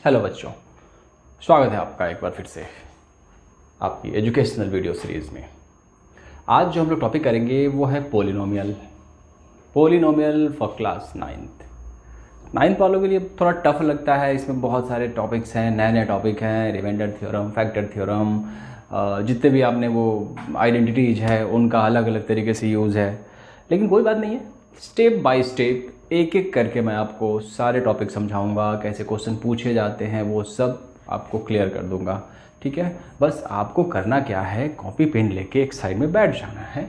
Hello बच्चों, स्वागत है आपका एक बार फिर से आपकी एजुकेशनल वीडियो सीरीज़ में। आज जो हम लोग टॉपिक करेंगे वो है पोलिनोमियल फॉर क्लास नाइन्थ वालों के लिए थोड़ा टफ लगता है। इसमें बहुत सारे टॉपिक्स हैं, नए नए टॉपिक हैं, रिमाइंडर थ्योरम, फैक्टर थ्योरम, जितने भी आपने वो आइडेंटिटीज है उनका अलग अलग तरीके से यूज़ है। लेकिन कोई बात नहीं है, स्टेप बाय स्टेप एक एक करके मैं आपको सारे टॉपिक समझाऊंगा, कैसे क्वेश्चन पूछे जाते हैं वो सब आपको क्लियर कर दूंगा। ठीक है, बस आपको करना क्या है, कॉपी पेन लेके एक साइड में बैठ जाना है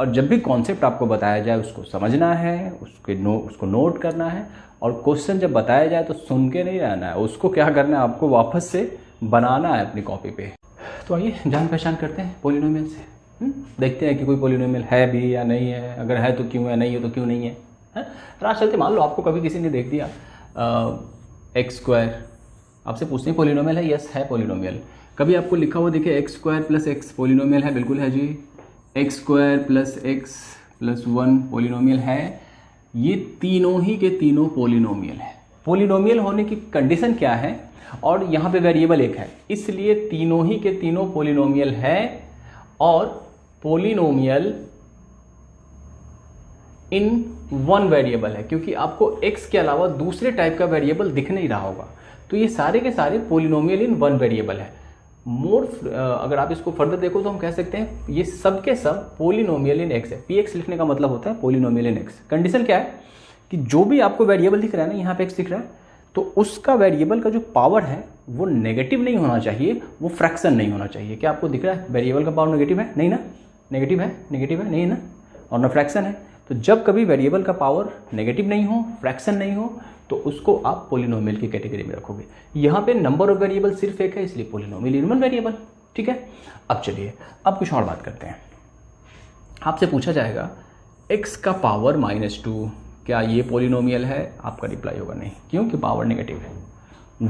और जब भी कॉन्सेप्ट आपको बताया जाए उसको समझना है, उसको नोट करना है। और क्वेश्चन जब बताया जाए तो सुन के नहीं रहना है, उसको क्या करना है, आपको वापस से बनाना है अपनी कॉपी पे। तो आइए जान पहचान करते हैं पोलिनोमियल से। देखते हैं कि कोई पोलिनोमियल है भी या नहीं है, अगर है तो क्यों है, नहीं है तो क्यों नहीं है। राज चलते मान लो आपको कभी किसी ने देख दिया एक्स स्क्वायर, आपसे पूछते हैं पोलिनोमियल है, यस है पोलिनोमियल। कभी आपको लिखा हुआ देखे x square plus x polynomial है, बिल्कुल है जी। X square plus x plus 1 polynomial है। ये तीनों ही के तीनों पोलिनोमियल है। पोलिनोमियल होने की कंडीशन क्या है, और यहाँ पे वेरिएबल एक है, इसलिए तीनों ही के तीनों पोलिनोमियल है। और पोलिनोमियल इन वन वेरिएबल है, क्योंकि आपको x के अलावा दूसरे टाइप का वेरिएबल दिख नहीं रहा होगा। तो ये सारे के सारे पोलिनोमियल इन वन वेरिएबल है। अगर आप इसको फर्दर देखो तो हम कह सकते हैं ये सब के सब पोलिनोमियल इन x है। px लिखने का मतलब होता है पोलिनोमियल इन x। कंडीशन क्या है कि जो भी आपको वेरिएबल दिख रहा है ना, यहाँ पे x दिख रहा है, तो उसका वेरिएबल का जो पावर है वो नेगेटिव नहीं होना चाहिए, वो फ्रैक्शन नहीं होना चाहिए। क्या आपको दिख रहा है वेरिएबल का पावर नेगेटिव है? नहीं ना, नेगेटिव है नहीं ना, और ना फ्रैक्शन है। तो जब कभी वेरिएबल का पावर नेगेटिव नहीं हो, फ्रैक्शन नहीं हो, तो उसको आप पोलिनोमियल की कैटेगरी में रखोगे। यहाँ पे नंबर ऑफ वेरिएबल सिर्फ एक है, इसलिए पोलिनोमियल इन वन वेरिएबल। ठीक है, अब चलिए अब कुछ और बात करते हैं। आपसे पूछा जाएगा x का पावर -2 क्या ये पोलिनोमियल है? आपका रिप्लाई होगा नहीं, क्योंकि पावर नेगेटिव है।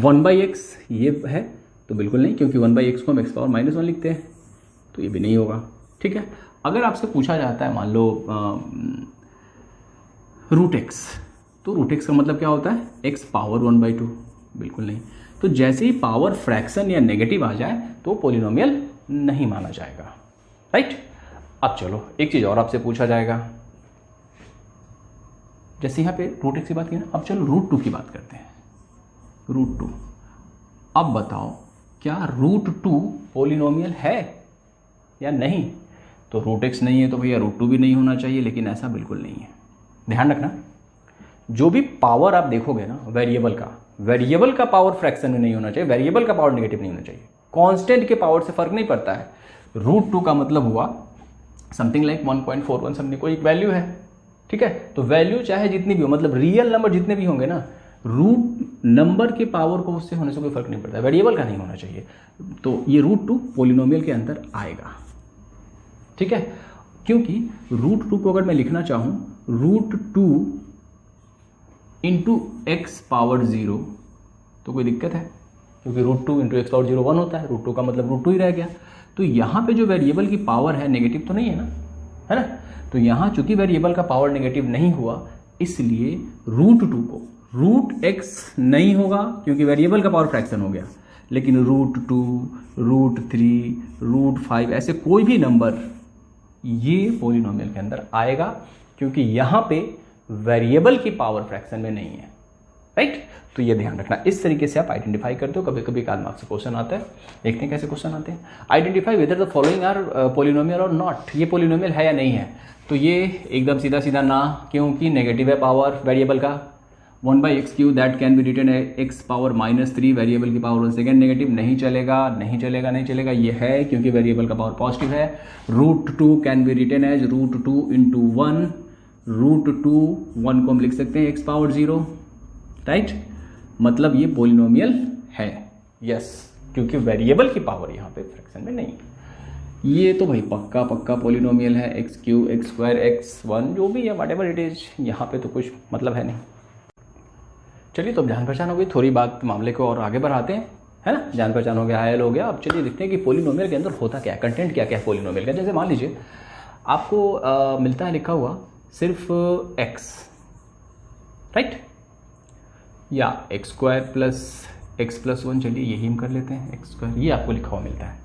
1/x ये है तो बिल्कुल नहीं, क्योंकि 1/x को हम x पावर -1 लिखते हैं, तो ये भी नहीं होगा। ठीक है, अगर आपसे पूछा जाता है मान लो √x, तो √x का मतलब क्या होता है? x पावर 1/2, बिल्कुल नहीं। तो जैसे ही पावर फ्रैक्शन या नेगेटिव आ जाए तो पोलिनोमियल नहीं माना जाएगा। राइट, अब चलो एक चीज़ और आपसे पूछा जाएगा। जैसे यहाँ पे √x की बात की ना, अब चलो √2 की बात करते हैं। √2, अब बताओ क्या √2 पोलिनोमियल है या नहीं? तो √x नहीं है तो भैया √2 भी नहीं होना चाहिए, लेकिन ऐसा बिल्कुल नहीं है। ध्यान रखना, जो भी पावर आप देखोगे ना वेरिएबल का पावर फ्रैक्शन में नहीं होना चाहिए, वेरिएबल का पावर नेगेटिव नहीं होना चाहिए। कांस्टेंट के पावर से फर्क नहीं पड़ता है। √2 का मतलब हुआ समथिंग लाइक 1.41 समथिंग, कोई एक वैल्यू है। ठीक है, तो वैल्यू चाहे जितनी भी हो, मतलब रियल नंबर जितने भी होंगे ना, रूट नंबर के पावर को उससे होने से कोई फर्क नहीं पड़ता, वेरिएबल का नहीं होना चाहिए। तो ये √2 पोलिनोमियल के अंदर आएगा। ठीक है, क्योंकि √2 को अगर मैं लिखना चाहूं √2 इंटू x पावर 0 तो कोई दिक्कत है, क्योंकि √2 इंटू x पावर 0 1 होता है। √2 का मतलब √2 ही रह गया। तो यहाँ पे जो वेरिएबल की पावर है नेगेटिव तो नहीं है ना, है ना। तो यहाँ चूंकि वेरिएबल का पावर नेगेटिव नहीं हुआ, इसलिए √2 को √x नहीं होगा, क्योंकि वेरिएबल का पावर फ्रैक्शन हो गया। लेकिन √2, √3, √5 ऐसे कोई भी नंबर ये पोलिनोमियल के अंदर आएगा, क्योंकि यहाँ पे वेरिएबल की पावर फ्रैक्शन में नहीं है। राइट, तो ये ध्यान रखना। इस तरीके से आप आइडेंटिफाई करते हो। कभी कभी 1 मार्क्स से क्वेश्चन आता है, देखते हैं कैसे क्वेश्चन आते हैं। Identify whether the following are polynomial or not, ये पोलिनोमियल है या नहीं है। तो ये एकदम सीधा सीधा ना, क्योंकि नेगेटिव है पावर वेरिएबल का। 1/x³ that can be written x power -3, variable की पावर 1 सेकेंड नेगेटिव, नहीं चलेगा नहीं चलेगा नहीं चलेगा। ये है क्योंकि वेरिएबल का पावर पॉजिटिव है। √2 can be written as √2 into 1, √2 1 को हम लिख सकते हैं x पावर 0। राइट, मतलब ये पोलिनोमियल है, यस, क्योंकि वेरिएबल की पावर यहाँ पे फ्रैक्शन में नहीं। ये तो भाई पक्का पोलिनोमियल है, x3, x2, x1 जो भी है, व्हाटएवर इट इज, यहाँ पे तो कुछ मतलब है नहीं। चलिए, तो जान पहचान हो गई, थोड़ी बात मामले को और आगे बढ़ाते हैं, है ना। जान पहचान हो गया, हायल हो गया। अब चलिए देखते हैं कि पोलिनोमियल के अंदर होता क्या है, कंटेंट क्या क्या है पोलिनोमियल का। जैसे मान लीजिए आपको मिलता है लिखा हुआ सिर्फ x, राइट, या x² प्लस x+1, चलिए यही हम कर लेते हैं x², ये आपको लिखा हुआ मिलता है।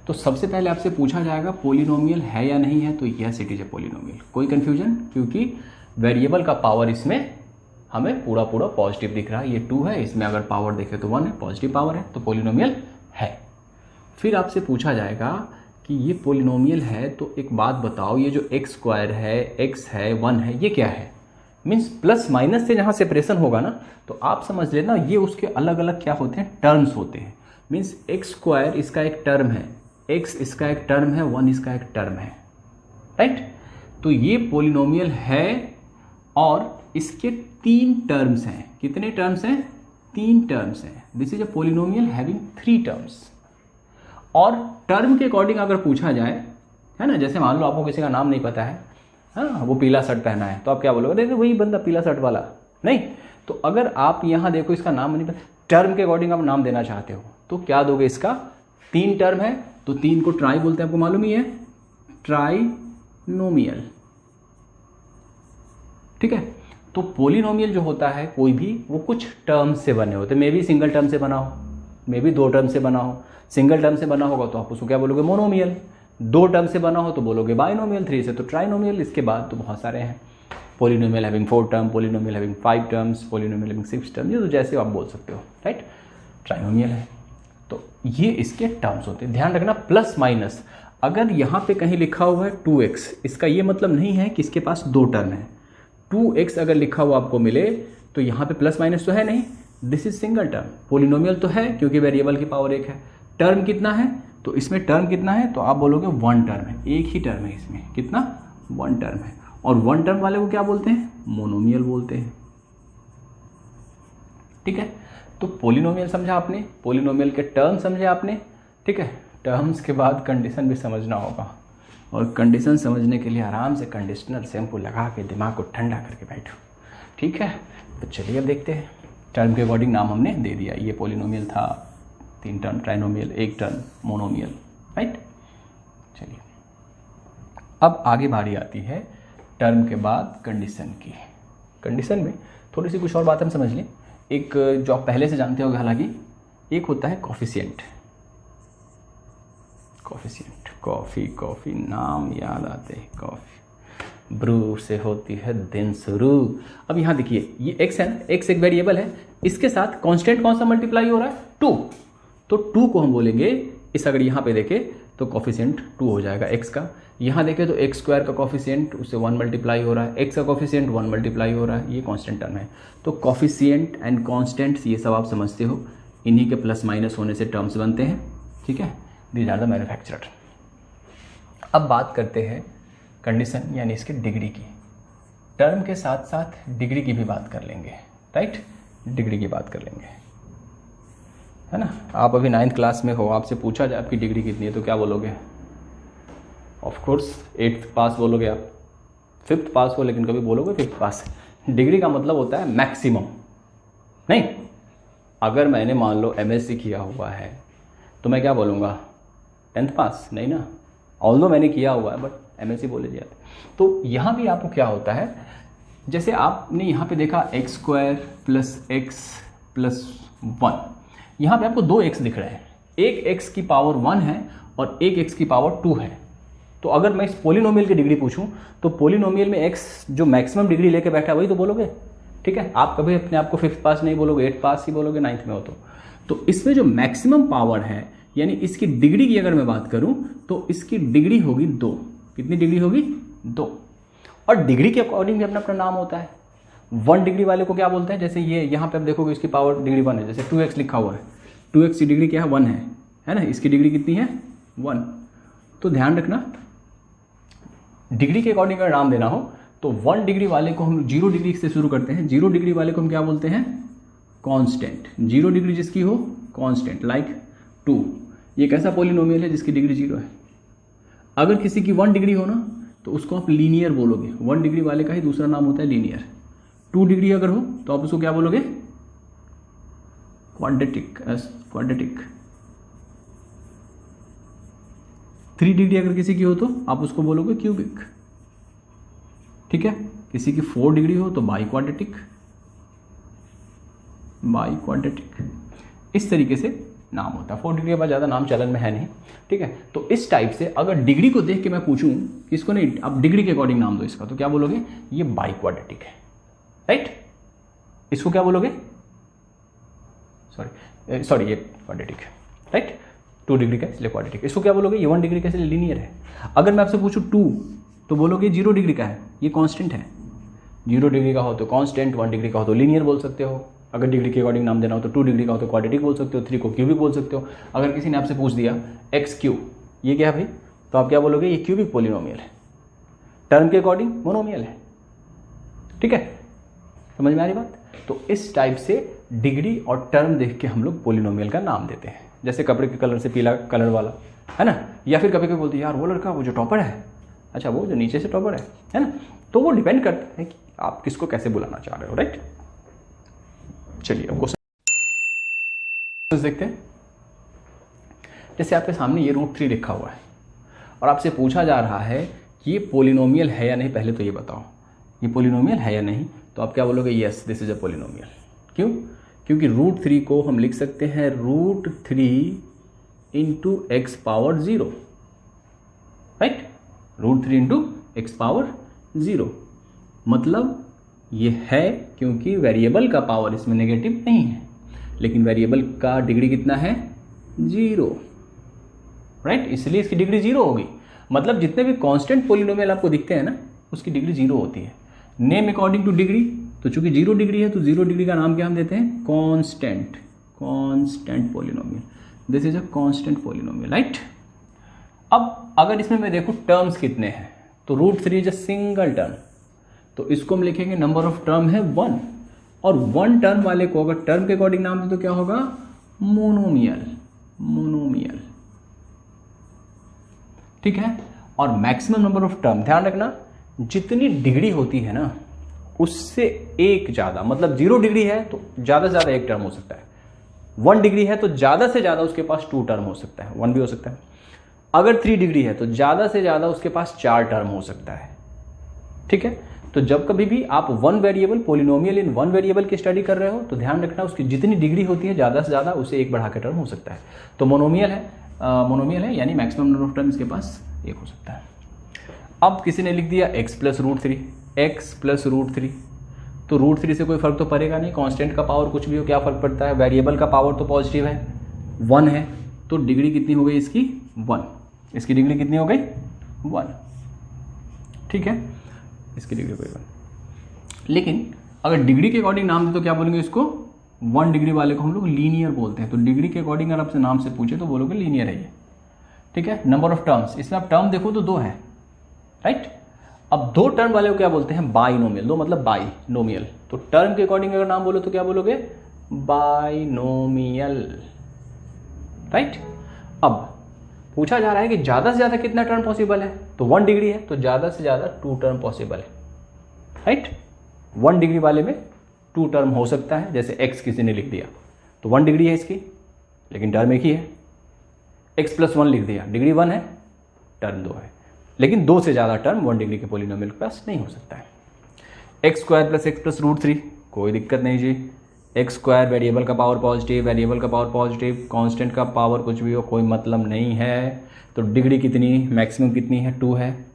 तो सबसे पहले आपसे पूछा जाएगा पोलिनोमियल है या नहीं है, तो yes it is a polynomial. कोई कन्फ्यूजन, क्योंकि वेरिएबल का पावर इसमें हमें पूरा पूरा पॉजिटिव दिख रहा है। ये 2 है, इसमें अगर पावर देखें तो 1 है, पॉजिटिव पावर है, तो पोलिनोमियल है। फिर आपसे पूछा जाएगा कि ये पोलिनोमियल है तो एक बात बताओ, ये जो x² है, x है, 1 है, ये क्या है? मीन्स प्लस माइनस से जहाँ सेपरेशन होगा ना, तो आप समझ लेना ये उसके अलग अलग क्या होते हैं, टर्म्स होते हैं। मीन्स x² इसका एक टर्म है, x इसका एक टर्म है, 1 इसका एक टर्म है, राइट। तो ये पोलिनोमियल है और इसके 3 टर्म्स हैं। कितने टर्म्स हैं? 3 टर्म्स हैं। This is a polynomial having 3 terms. और टर्म के अकॉर्डिंग अगर पूछा जाए, है ना, जैसे मान लो आपको किसी का नाम नहीं पता है, हाँ, वो पीला शर्ट पहना है, तो आप क्या बोलोगे? देखो वही बंदा पीला शर्ट वाला। नहीं, तो अगर आप यहाँ देखो इसका नाम नहीं पता, टर्म के अकॉर्डिंग आप नाम देना चाहते हो, तो क्या दोगे? इसका 3 टर्म है, तो 3 को ट्राई बोलते हैं, आपको मालूम ही है, ट्राइनोमियल। ठीक है। तो पोलिनोमियल जो होता है कोई भी, वो कुछ टर्म से बने होते हैं। मे बी सिंगल टर्म से बना हो, मे बी 2 टर्म से बना हो। सिंगल टर्म से बना होगा तो आप उसको क्या बोलोगे? मोनोमियल। 2 टर्म से बना हो तो बोलोगे बाइनोमियल, 3 से तो ट्राइनोमियल। इसके बाद तो बहुत सारे हैं, polynomial having 4 term, polynomial having 5 terms, polynomial having 6 term, ये तो जैसे आप बोल सकते हो, राइट। ट्राइनोमियल है, तो ये इसके टर्म्स होते हैं। ध्यान रखना, प्लस माइनस अगर यहाँ पे कहीं लिखा हुआ है 2x, इसका ये मतलब नहीं है कि इसके पास 2 टर्म है। 2x अगर लिखा हुआ आपको मिले तो यहाँ पे प्लस माइनस तो है नहीं, this is single term. Polynomial तो है क्योंकि वेरिएबल की पावर 1 है। टर्म कितना है? तो इसमें टर्म कितना है? तो आप बोलोगे 1 टर्म है, एक ही टर्म है इसमें। कितना? 1 टर्म है। और 1 टर्म वाले को क्या बोलते हैं? मोनोमियल बोलते हैं। ठीक है, तो पोलिनोमियल समझा आपने, पोलिनोमियल के टर्म समझे आपने। ठीक है, टर्म्स के बाद कंडीशन भी समझना होगा, और कंडीशन समझने के लिए आराम से कंडीशनर शैम्पू लगा के दिमाग को ठंडा करके बैठो। ठीक है, तो चलिए अब देखते हैं। टर्म के अकॉर्डिंग नाम हमने दे दिया, ये पोलिनोमियल था, 3 term trinomial, 1 term monomial, right. चलिए अब आगे बारी आती है टर्म के बाद कंडीशन की। कंडीशन में थोड़ी सी कुछ और बात हम समझ लें। एक जो आप पहले से जानते होंगे, हालांकि एक होता है कॉफिशिएंट। कॉफिशिएंट, कॉफ़ी कॉफ़ी नाम याद आते हैं, कॉफ़ी ब्रू से होती है दिन शुरू। अब यहाँ देखिए, ये x है, x एक वेरिएबल है, इसके साथ कांस्टेंट कौन सा मल्टीप्लाई हो रहा है? 2। तो 2 को हम बोलेंगे, इस अगर यहाँ पे देखें तो कॉफिशिएंट 2 हो जाएगा x का। यहाँ देखें तो x² का कॉफिशिएंट, उससे 1 मल्टीप्लाई हो रहा है, x का कॉफिशिएंट 1 मल्टीप्लाई हो रहा है, ये कांस्टेंट टर्म है। तो कॉफिशिएंट एंड कांस्टेंट्स ये सब आप समझते हो, इन्हीं के प्लस माइनस होने से टर्म्स बनते हैं। ठीक है, दीज आर द मैन्युफैक्चरर। अब बात करते हैं कंडीशन यानी इसके डिग्री की। टर्म के साथ साथ डिग्री की भी बात कर लेंगे, राइट। डिग्री की बात कर लेंगे, है ना। आप अभी 9th क्लास में हो, आपसे पूछा जाए आपकी डिग्री कितनी है तो क्या बोलोगे? ऑफ कोर्स 8th पास बोलोगे आप, 5th पास हो, लेकिन कभी बोलोगे 5th पास। डिग्री का मतलब होता है मैक्सिमम। नहीं, अगर मैंने मान लो MSc किया हुआ है तो मैं क्या बोलूँगा? 10th पास? नहीं ना, ऑल्दो मैंने किया हुआ है, बट MSc बोले जाते। तो यहाँ भी आपको क्या होता है, जैसे आपने यहाँ पे देखा x² + x + 1, यहाँ पे आपको 2 x दिख रहे हैं। एक x की पावर 1 है और एक x की पावर 2 है। तो अगर मैं इस पोलिनोमियल की डिग्री पूछूं तो पोलिनोमियल में x जो मैक्सिमम डिग्री लेके बैठा है वही तो बोलोगे। ठीक है, आप कभी अपने आप को 5th पास नहीं बोलोगे, 8th पास ही बोलोगे 9th में हो तो इसमें जो मैक्सिमम पावर है, यानी इसकी डिग्री की अगर मैं बात करूं तो इसकी डिग्री होगी 2। कितनी डिग्री होगी? 2। और डिग्री के अकॉर्डिंग भी अपना अपना नाम होता है। 1 डिग्री वाले को क्या बोलते हैं? जैसे ये यहाँ पे आप देखोगे इसकी पावर डिग्री 1 है, जैसे 2x लिखा हुआ है, 2x की डिग्री क्या है? 1 है ना। इसकी डिग्री कितनी है? 1। तो ध्यान रखना, डिग्री के अकॉर्डिंग अगर नाम देना हो तो 1 डिग्री वाले को हम 0 डिग्री से शुरू करते हैं। 0 डिग्री वाले को हम क्या बोलते हैं? कांस्टेंट। 0 डिग्री जिसकी हो कांस्टेंट, लाइक 2। ये कैसा पोलिनोमियल है जिसकी डिग्री 0 है? अगर किसी की 1 डिग्री हो ना तो उसको आप लीनियर बोलोगे। 1 डिग्री वाले का ही दूसरा नाम होता है लीनियर। 2 डिग्री अगर हो तो आप उसको क्या बोलोगे? क्वाड्रेटिक। 3 डिग्री अगर किसी की हो तो आप उसको बोलोगे क्यूबिक। ठीक है, किसी की 4 डिग्री हो तो बाई क्वाड्रेटिक। इस तरीके से नाम होता है। 4 डिग्री के बाद ज़्यादा नाम चलन में है नहीं, ठीक है। तो इस टाइप से अगर डिग्री को देख के मैं पूछूं कि इसको नहीं, अब डिग्री के अकॉर्डिंग नाम दो इसका, तो क्या बोलोगे, ये बाई क्वाड्रेटिक है, राइट। इसको क्या बोलोगे, सॉरी ये क्वाड्रेटिक है, राइट। 2 डिग्री का इसलिए क्वाड्रेटिक। इसको क्या बोलोगे, ये 1 डिग्री का इसलिए लीनियर है। अगर मैं आपसे पूछूं 2, तो बोलोगे 0 डिग्री का है, ये कांस्टेंट है। 0 डिग्री का हो तो कांस्टेंट, 1 डिग्री का हो तो लीनियर बोल सकते हो। अगर डिग्री के अकॉर्डिंग नाम देना हो तो 2 डिग्री का हो तो क्वाड्रेटिक बोल सकते हो, 3 को क्यूबिक बोल सकते हो। अगर किसी ने आपसे पूछ दिया x3, ये क्या है भाई, तो आप क्या बोलोगे, ये क्यूबिक पोलिनोमियल है, टर्म के अकॉर्डिंग मोनोमियल है, ठीक है। समझ में आ रही बात। तो इस टाइप से डिग्री और टर्म देख के हम लोग पोलिनोमियल का नाम देते हैं। जैसे कपड़े के कलर से पीला कलर वाला, है ना। या फिर कभी कभी बोलते हैं यार वो लड़का वो जो टॉपर है, अच्छा वो जो नीचे से टॉपर है ना। तो वो डिपेंड करता है कि आप किसको कैसे बुलाना चाह रहे हो, राइट। चलिए अब क्वेश्चन देखते हैं। जैसे आपके सामने ये √3 लिखा हुआ है और आपसे पूछा जा रहा है कि ये पोलिनोमियल है या नहीं। पहले तो ये बताओ ये पोलिनोमियल है या नहीं, तो आप क्या बोलोगे, yes this is a polynomial. क्यों, क्योंकि √3 को हम लिख सकते हैं √3 into x power 0, right. √3 into x power 0 मतलब ये है, क्योंकि वेरिएबल का पावर इसमें नेगेटिव नहीं है, लेकिन वेरिएबल का डिग्री कितना है, 0, राइट। इसलिए इसकी डिग्री 0 होगी। मतलब जितने भी कांस्टेंट पोलिनोमियल आपको दिखते हैं ना, उसकी डिग्री 0 होती है। नेम अकॉर्डिंग टू डिग्री, तो चूंकि 0 डिग्री है तो 0 डिग्री का नाम क्या हम देते हैं, constant polynomial. This is a constant polynomial, right. अब अगर इसमें मैं देखूं टर्म्स कितने हैं, तो √3 इज अ सिंगल टर्म, तो इसको हम लिखेंगे नंबर ऑफ टर्म है 1, और 1 टर्म वाले को अगर टर्म के अकॉर्डिंग नाम दे तो क्या होगा, मोनोमियल, ठीक है। और मैक्सिमम नंबर ऑफ टर्म, ध्यान रखना जितनी डिग्री होती है ना उससे एक ज्यादा, मतलब 0 डिग्री है तो ज्यादा से ज्यादा एक टर्म हो सकता है, 1 डिग्री है तो ज्यादा से ज्यादा उसके पास 2 टर्म हो सकता है, 1 भी हो सकता है। अगर 3 डिग्री है तो ज्यादा से ज्यादा उसके पास 4 टर्म हो सकता है, ठीक है। तो जब कभी भी आप 1 वेरिएबल पोलिनोमियल इन 1 वेरिएबल की स्टडी कर रहे हो तो ध्यान रखना उसकी जितनी डिग्री होती है ज्यादा से ज्यादा उसे एक बढ़ा के टर्म हो सकता है। तो मोनोमियल है यानी मैक्सिमम नंबर ऑफ टर्म इसके पास एक हो सकता है। अब किसी ने लिख दिया x प्लस √3, तो √3 से कोई फर्क तो पड़ेगा नहीं, कांस्टेंट का पावर कुछ भी हो क्या फर्क पड़ता है, वेरिएबल का पावर तो पॉजिटिव है, 1 है, तो डिग्री कितनी हो गई इसकी, 1। इसकी डिग्री कितनी हो गई, 1, ठीक है। इसकी डिग्री कोई 1। लेकिन अगर डिग्री के अकॉर्डिंग नाम दे तो क्या बोलेंगे, इसको 1 डिग्री वाले को हम लोग लीनियर बोलते हैं। तो डिग्री के अकॉर्डिंग अगर आपसे नाम से पूछे तो बोलोगे लीनियर है ये, ठीक है। नंबर ऑफ टर्म्स, इसमें आप टर्म देखो तो 2 है, राइट। अब 2 टर्म वाले को क्या बोलते हैं, बाइनोमियल। 2 मतलब बाइनोमियल, तो टर्म के अकॉर्डिंग अगर नाम बोलो तो क्या बोलोगे, बाइनोमियल, राइट। अब पूछा जा रहा है कि ज्यादा से ज्यादा कितना टर्म पॉसिबल है, तो 1 डिग्री है तो ज्यादा से ज्यादा 2 टर्म पॉसिबल है, राइट। 1 डिग्री वाले में 2 टर्म हो सकता है, जैसे x किसी ने लिख दिया तो 1 डिग्री है इसकी, लेकिन टर्म एक ही है। x प्लस 1 लिख दिया, डिग्री 1 है, टर्म 2 है, लेकिन 2 से ज्यादा टर्म 1 डिग्री के पोलिनोमियल के पास नहीं हो सकता है। x² प्लस x प्लस √3, कोई दिक्कत नहीं जी, x² वेरिएबल का पावर पॉजिटिव, कांस्टेंट का पावर कुछ भी हो कोई मतलब नहीं है। तो डिग्री कितनी, मैक्सिमम कितनी है, 2 है,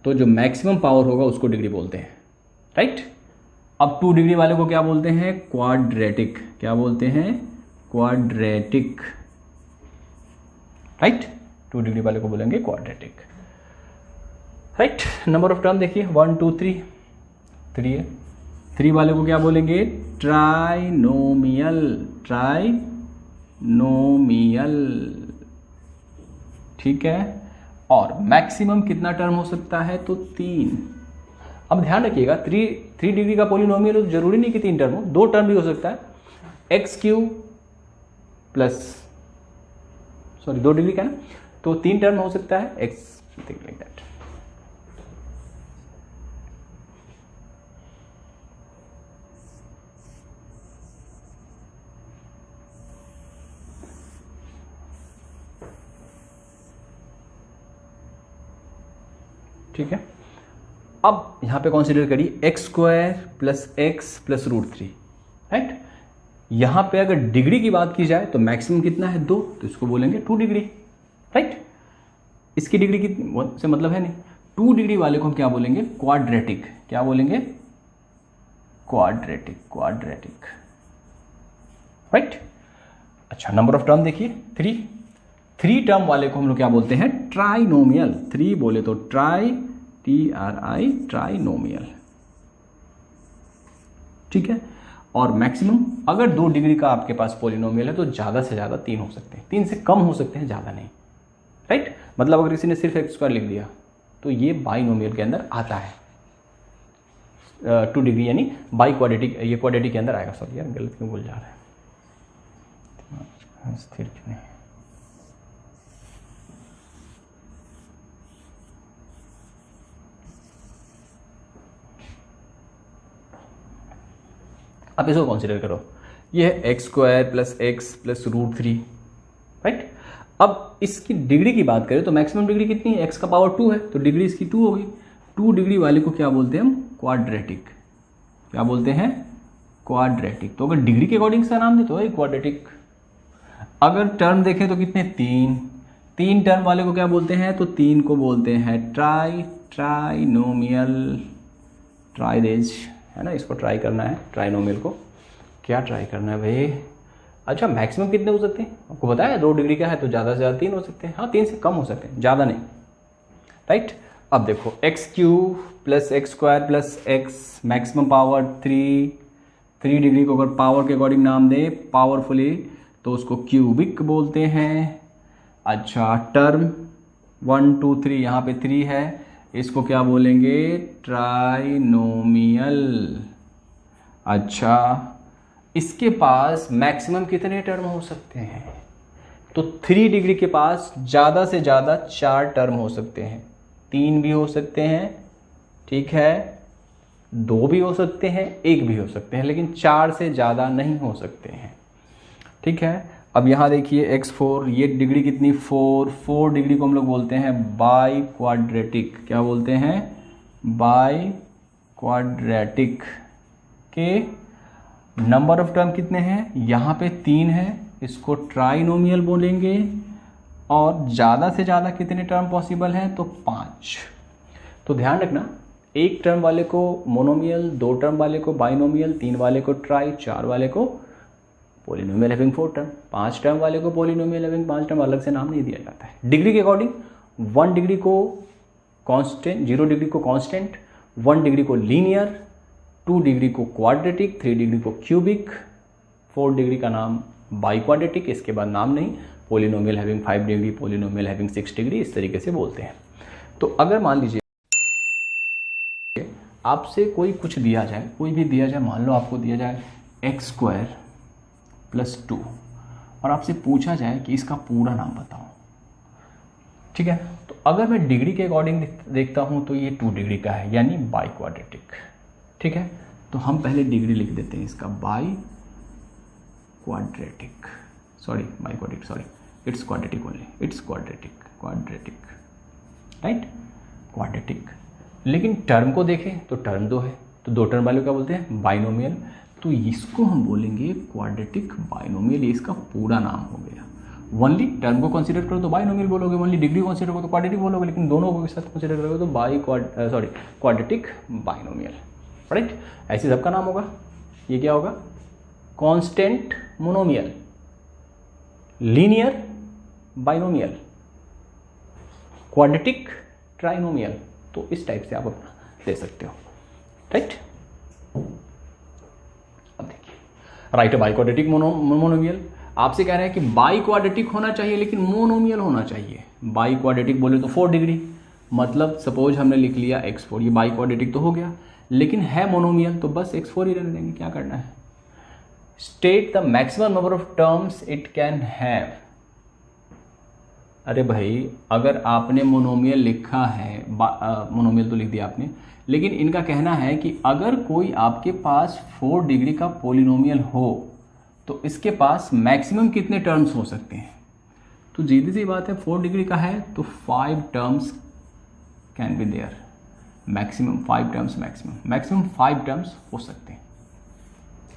तो जो मैक्सिमम पावर होगा उसको डिग्री बोलते हैं, राइट। अब 2 डिग्री वाले को क्या बोलते हैं, क्वाड्रेटिक, क्या बोलते हैं, क्वाड्रेटिक, राइट। 2 डिग्री वाले को बोलेंगे quadratic, right. Number of term देखिए 1 2 3 है। 3 वाले को क्या बोलेंगे, ट्राइनोमियल, ठीक है। और मैक्सिमम कितना टर्म हो सकता है, तो 3। अब ध्यान रखिएगा 3 डिग्री का पोलिनोमियल तो जरूरी नहीं कि 3 टर्म हो, 2 टर्म भी हो सकता है। x³ प्लस 2 डिग्री का ना, तो 3 टर्म हो सकता है, x लाइक दैट। ठीक है। अब यहां पे कंसीडर करिए x² plus x plus √3, right. यहां पे अगर डिग्री की बात की जाए तो मैक्सिमम कितना है 2, तो इसको बोलेंगे 2 डिग्री, राइट। इसकी डिग्री कितनी से मतलब है नहीं, 2 डिग्री वाले को हम क्या बोलेंगे, क्वाड्रेटिक। क्या बोलेंगे, क्वाड्रेटिक, राइट। अच्छा, नंबर ऑफ टर्म देखिए 3 टर्म वाले को हम लोग क्या बोलते हैं, ट्राइनोमियल। 3 बोले तो ट्राइनोमियल, ठीक है। और मैक्सिमम अगर 2 डिग्री का आपके पास पॉलिनोमियल है तो ज़्यादा से ज़्यादा 3 हो सकते हैं, 3 से कम हो सकते हैं, ज़्यादा नहीं, राइट। मतलब अगर किसी ने सिर्फ x² लिख दिया तो ये बाइनोमियल के अंदर आता है, 2 डिग्री यानी बाई क्वाड्रेटिक, ये क्वाड्रेटिक के अंदर आएगा। सॉरी यार, गलत क्यों बोल जा रहा है, स्थिर क्यों नहीं। आप इसको कंसिडर करो, ये है x² plus x plus √3, right. अब इसकी डिग्री की बात करें तो मैक्सिमम डिग्री कितनी है, x का पावर 2 है, तो डिग्री इसकी 2 होगी। 2 डिग्री वाले को क्या बोलते हैं हम, क्वाड्रेटिक। क्या बोलते हैं, क्वाड्रेटिक। तो अगर डिग्री के अकॉर्डिंग से नाम दे तो क्वाड्रेटिक। अगर टर्म देखें तो कितने, 3 टर्म वाले को क्या बोलते हैं, तो 3 को बोलते हैं ट्राइनोमियल, ट्राइडेज है ना, इसको ट्राई करना है, ट्राइनोमियल को क्या ट्राई करना है भाई। अच्छा, मैक्सिमम कितने हो सकते हैं आपको पता है, 2 डिग्री का है तो ज़्यादा से ज़्यादा 3 हो सकते हैं, हाँ 3 से कम हो सकते हैं, ज़्यादा नहीं, राइट। अब देखो x³ plus x² plus x, maximum power 3 degree को अगर पावर के अकॉर्डिंग नाम दे पावरफुली तो उसको क्यूबिक बोलते हैं। अच्छा, टर्म 1 2 3 यहाँ पे 3 है, इसको क्या बोलेंगे, ट्राइनोमियल। अच्छा, इसके पास मैक्सिमम कितने टर्म हो सकते हैं, तो 3 डिग्री के पास ज़्यादा से ज़्यादा 4 टर्म हो सकते हैं, 3 भी हो सकते हैं, ठीक है, 2 भी हो सकते हैं, 1 भी हो सकते हैं, लेकिन 4 से ज़्यादा नहीं हो सकते हैं, ठीक है। अब यहाँ देखिए x4, ये डिग्री कितनी, 4 डिग्री को हम लोग बोलते हैं बाई क्वाड्रेटिक। क्या बोलते हैं, बाई क्वाड्रेटिक के नंबर ऑफ टर्म कितने हैं, यहाँ पे 3 है, इसको ट्राइनोमियल बोलेंगे। और ज़्यादा से ज़्यादा कितने टर्म पॉसिबल हैं, तो 5। तो ध्यान रखना, 1 टर्म वाले को मोनोमियल, 2 टर्म वाले को बाइनोमियल, 3 वाले को ट्राई, 4 वाले को पॉलिनोमियल हैविंग 4 टर्म, 5 टर्म वाले को पॉलिनोमियल हैविंग 5 टर्म, अलग से नाम नहीं दिया जाता है। डिग्री के अकॉर्डिंग 1 डिग्री को कांस्टेंट, 0 डिग्री को कांस्टेंट, 1 डिग्री को लीनियर, 2 डिग्री को क्वाड्रेटिक, 3 डिग्री को क्यूबिक, 4 डिग्री का नाम बाई क्वाड्रेटिक, इसके बाद नाम नहीं, polynomial having 5 degree, polynomial having 6 degree, इस तरीके से बोलते हैं। तो अगर मान लीजिए आपसे कोई कुछ दिया जाए, कोई भी दिया जाए, मान लो आपको दिया जाए x² प्लस 2 और आपसे पूछा जाए कि इसका पूरा नाम बताओ, ठीक है। तो अगर मैं डिग्री के अकॉर्डिंग देखता हूं तो ये 2 डिग्री का है, यानी बाई क्वाड्रेटिक, ठीक है। तो हम पहले डिग्री लिख देते हैं इसका, by quadratic, it's quadratic only, it's quadratic, right, quadratic. लेकिन टर्म को देखें तो टर्म 2 है, तो 2 टर्म वाले क्या बोलते हैं, बाइनोमियल, तो इसको हम बोलेंगे क्वाड्रेटिक बाइनोमियल, ये इसका पूरा नाम हो गया। ओनली टर्म को कंसीडर करो तो बाइनोमियल बोलोगे, ओनली डिग्री को कंसीडर करो तो क्वाड्रेटिक बोलोगे, लेकिन दोनों को एक साथ कंसीडर करोगे तो क्वाड्रेटिक बाइनोमियल, राइट। ऐसे सबका नाम होगा। ये क्या होगा, constant monomial, linear binomial, quadratic trinomial. तो इस टाइप से आप अपना दे सकते हो, राइट। अब देखिए, राइट, बाई क्वाड्रेटिक मोनोमियल, आपसे कह रहे हैं कि बाई क्वाड्रेटिक होना चाहिए लेकिन मोनोमियल होना चाहिए। बाई क्वाड्रेटिक बोले तो 4 डिग्री, मतलब सपोज हमने लिख लिया x4, ये बाई क्वाड्रेटिक तो हो गया, लेकिन है मोनोमियल तो बस x4 ही रहने देंगे, क्या करना है। State the maximum number of terms it can have. अरे भाई, अगर आपने मोनोमियल लिखा है, मोनोमियल तो लिख दिया आपने, लेकिन इनका कहना है कि अगर कोई आपके पास 4 डिग्री का पॉलिनोमियल हो तो इसके पास मैक्सिमम कितने टर्म्स हो सकते हैं। तो सीधी सी बात है, 4 डिग्री का है तो 5 terms can be there, maximum 5 terms, maximum 5 terms हो सकते हैं,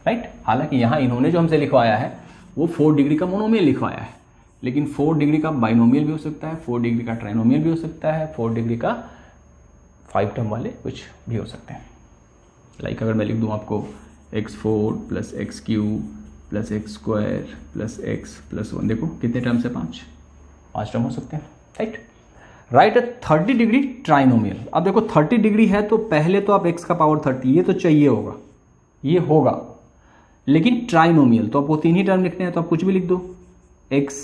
राइट। हालांकि यहाँ इन्होंने जो हमसे लिखवाया है वो 4 डिग्री का मोनोमियल लिखवाया है, लेकिन 4 डिग्री का बाइनोमियल भी हो सकता है, 4 डिग्री का ट्राइनोमियल भी हो सकता है, 4 डिग्री का 5 टर्म वाले कुछ भी हो सकते हैं। लाइक अगर मैं लिख दूँ आपको x4 plus x cube plus x square plus x plus 1, देखो कितने टर्म्स है, 5 टर्म हो सकते हैं, राइट। राइट ए 30 डिग्री ट्राइनोमियल। अब देखो 30 डिग्री है तो पहले तो आप x का पावर 30 ये तो चाहिए होगा, ये होगा, लेकिन ट्राइनोमियल तो आपको 3 ही टर्म लिखने हैं, तो आप कुछ भी लिख दो, x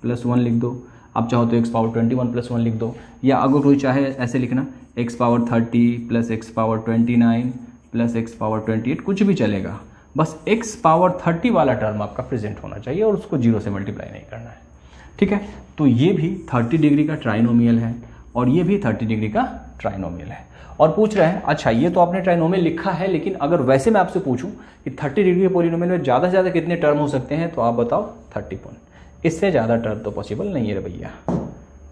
प्लस 1 लिख दो, आप चाहो तो x पावर 21 प्लस 1 लिख दो, या अगर कोई चाहे ऐसे लिखना x power 30 plus x power 29 plus x power 28, कुछ भी चलेगा, बस x पावर 30 वाला टर्म आपका प्रेजेंट होना चाहिए और उसको 0 से मल्टीप्लाई नहीं करना है, ठीक है। तो ये भी 30 डिग्री का ट्राइनोमियल है और ये भी 30 डिग्री का ट्राइनोमियल है। और पूछ रहे हैं अच्छा ये तो आपने ट्राइनोमियल लिखा है, लेकिन अगर वैसे मैं आपसे पूछूं कि 30 डिग्री के पॉलिनोमियल में ज़्यादा से ज़्यादा कितने टर्म हो सकते हैं, तो आप बताओ 30 इससे ज़्यादा टर्म तो पॉसिबल नहीं है रे भैया,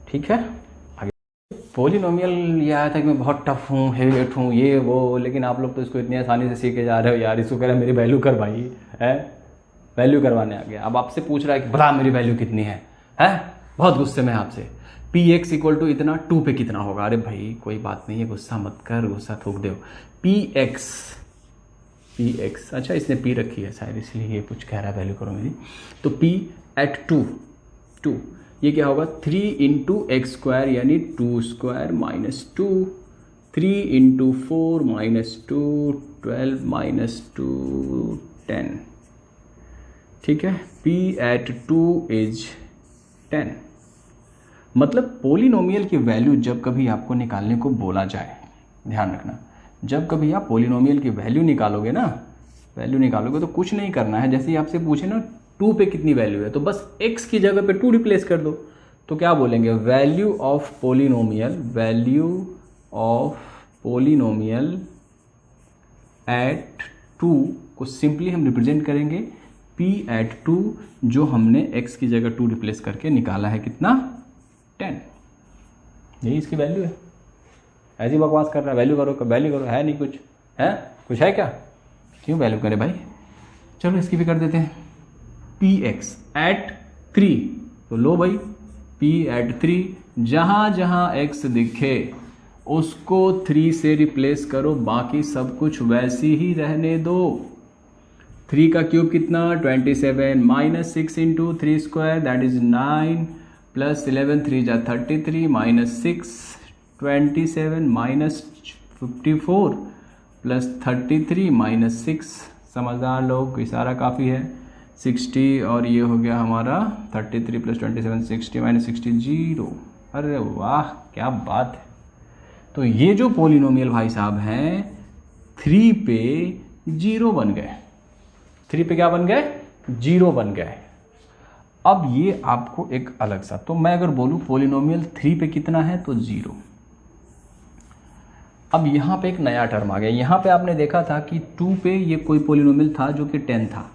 ठीक है। आगे पॉलिनोमियल ये आया था कि मैं बहुत टफ हूँ, हेवी वेट हूँ, ये वो, लेकिन आप लोग तो इसको इतनी आसानी से सीखे जा रहे हो यार। इसको कह रहा है मेरी वैल्यू कर भाई, है वैल्यू करवाने आ गया। अब आपसे पूछ रहा है कि बता मेरी वैल्यू कितनी है, बहुत गुस्से में आपसे, पी एक्स इक्वल टू इतना 2 पे कितना होगा। अरे भाई कोई बात नहीं है, गुस्सा मत कर, गुस्सा थूक दो। पी एक्स अच्छा इसने पी रखी है शायद इसलिए ये कुछ कह रहा है वैल्यू करो मेरी। तो पी एट 2 ये क्या होगा 3 इंटू एक्स स्क्वायर यानी 2 square minus 2, 3 into 4 minus 2 12 minus 2 10, ठीक है। P at 2 is 10। मतलब पोलिनोमियल की वैल्यू जब कभी आपको निकालने को बोला जाए, ध्यान रखना, जब कभी आप पोलिनोमियल की वैल्यू निकालोगे तो कुछ नहीं करना है। जैसे ही आपसे पूछे ना 2 पे कितनी वैल्यू है, तो बस x की जगह पे 2 रिप्लेस कर दो। तो क्या बोलेंगे, वैल्यू ऑफ पोलिनोमियल एट 2 को सिंपली हम रिप्रेजेंट करेंगे p एट 2, जो हमने x की जगह 2 रिप्लेस करके निकाला है कितना 10, यही इसकी वैल्यू है। ऐसी बकवास कर रहा है, वैल्यू करो, है नहीं कुछ, है कुछ है क्या, क्यों वैल्यू करे भाई। चलो इसकी भी कर देते हैं, पी एक्स एट 3, तो लो भाई पी एट 3, जहाँ जहाँ एक्स दिखे उसको 3 से रिप्लेस करो, बाकी सब कुछ वैसे ही रहने दो। 3 का क्यूब कितना 27 minus 6 into 3 square that is 9 plus 11 3 जा 33 माइनस 6 27 माइनस 54 प्लस 33 माइनस 6, समझदार लोग इशारा काफ़ी है, 60 और ये हो गया हमारा 33 प्लस 27 60 माइनस 60 0। अरे वाह क्या बात है। तो ये जो पोलिनोमियल भाई साहब हैं 3 पे 0 बन गए, 3 पे क्या बन गए 0 बन गए। अब ये आपको एक अलग सा, तो मैं अगर बोलूं पोलिनोमियल 3 पे कितना है तो 0। अब यहाँ पे एक नया टर्म आ गया, यहाँ पे आपने देखा था कि 2 पे ये कोई पोलिनोमियल था जो कि 10 था,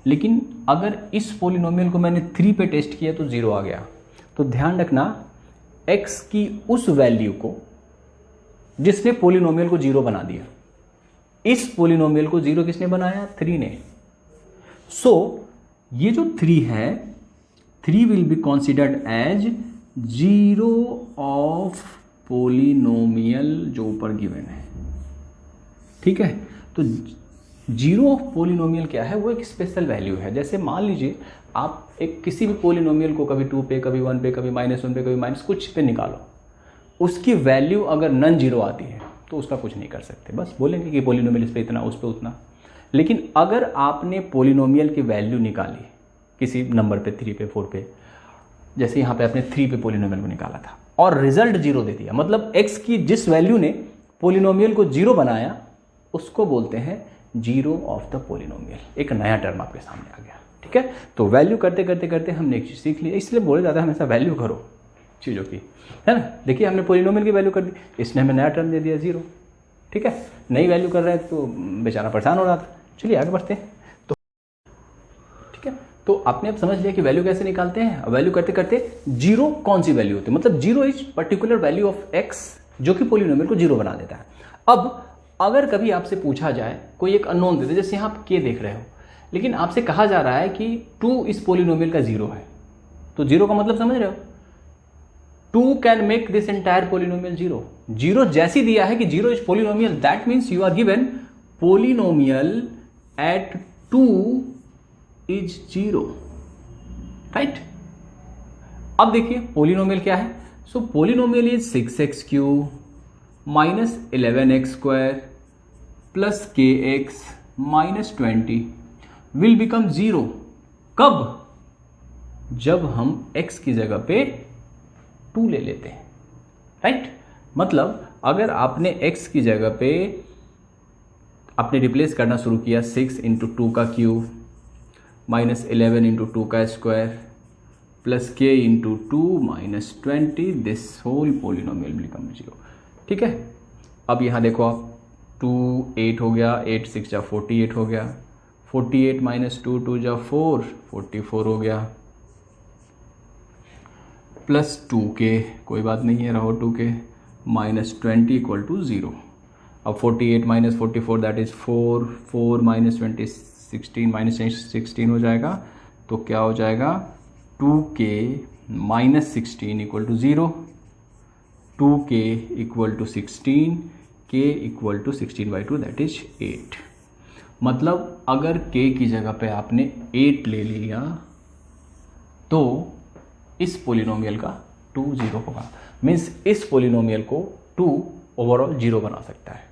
लेकिन अगर इस पोलिनोमियल को मैंने 3 पे टेस्ट किया तो 0 आ गया। तो ध्यान रखना x की उस वैल्यू को जिसने पोलिनोमियल को 0 बना दिया, इस पोलिनोमियल को 0 किसने बनाया 3 ने। सो ये जो 3 है 3 will be considered as 0 of polynomial जो ऊपर गिवन है, ठीक है। तो 0 ऑफ पोलिनोमियल क्या है, वो एक स्पेशल वैल्यू है। जैसे मान लीजिए आप एक किसी भी पोलिनोमियल को कभी 2 पे कभी 1 पे कभी -1 पे कभी माइनस कुछ पे निकालो, उसकी वैल्यू अगर नॉन जीरो आती है तो उसका कुछ नहीं कर सकते, बस बोलेंगे कि पोलिनोमियल इस पे इतना उस पे उतना। लेकिन अगर आपने पोलिनोमियल की वैल्यू निकाली किसी नंबर पे 3 पे 4 पे, जैसे यहाँ पे आपने 3 पे पोलिनोमियल को निकाला था और रिजल्ट 0 दे दिया, मतलब x की जिस वैल्यू ने पोलिनोमियल को 0 बनाया उसको बोलते हैं 0 ऑफ द पोलिनोमियल। एक नया टर्म आपके सामने आ गया, ठीक है। तो वैल्यू करते करते करते हमने एक चीज सीख ली, इसलिए बोले जाता है हमेशा वैल्यू करो चीज़ों की, है ना। देखिए हमने पोलिनोमियल की वैल्यू कर दी, इसने हमें नया टर्म दे दिया 0, ठीक है। नई वैल्यू कर रहे हैं तो बेचारा परेशान हो रहा था। चलिए आगे बढ़ते हैं। तो ठीक है, तो आपने अब समझ लिया कि वैल्यू कैसे निकालते हैं। वैल्यू करते करते 0 कौन सी वैल्यू होती है, मतलब 0 is particular value of x जो कि पोलिनोमियल को 0 बना देता है। अब अगर कभी आपसे पूछा जाए, कोई एक अननोन दे दे, जैसे यहाँ आप के देख रहे हो, लेकिन आपसे कहा जा रहा है कि 2 इस पोलिनोमियल का 0 है, तो 0 का मतलब समझ रहे हो, 2 can make this entire polynomial 0. 0 जैसी दिया है कि 0 is polynomial, that means you are given polynomial at 2 is 0, right. अब देखिए पोलिनोमियल क्या है. So polynomial is 6x³ minus 11x² plus kx minus 20 will become 0. कब? जब हम x की जगह पे 2 ले लेते हैं, राइट. मतलब अगर आपने x की जगह पे आपने रिप्लेस करना शुरू किया 6 इंटू 2 का क्यूब माइनस 11 इंटू 2 का square plus k into 2 minus 20, this whole polynomial will become 0. ठीक है. अब यहाँ देखो आप, 2 8 हो गया, 8 6 जा 48 हो गया, 48 माइनस 2 2 जा 4 44 हो गया, प्लस 2k, कोई बात नहीं है, रहो 2k, माइनस 20 इक्वल टू 0. अब 48 minus 44 that is 4, 4 minus 20 16, minus 16 हो जाएगा, तो क्या हो जाएगा 2k minus 16 equal to 0, 2k equal to 16, k equal to 16/2 that is 8. मतलब अगर k की जगह पे आपने 8 ले लिया तो इस पोलिनोमियल का 2 0 होगा. मीन्स इस पोलिनोमियल को 2 ओवरऑल 0 बना सकता है.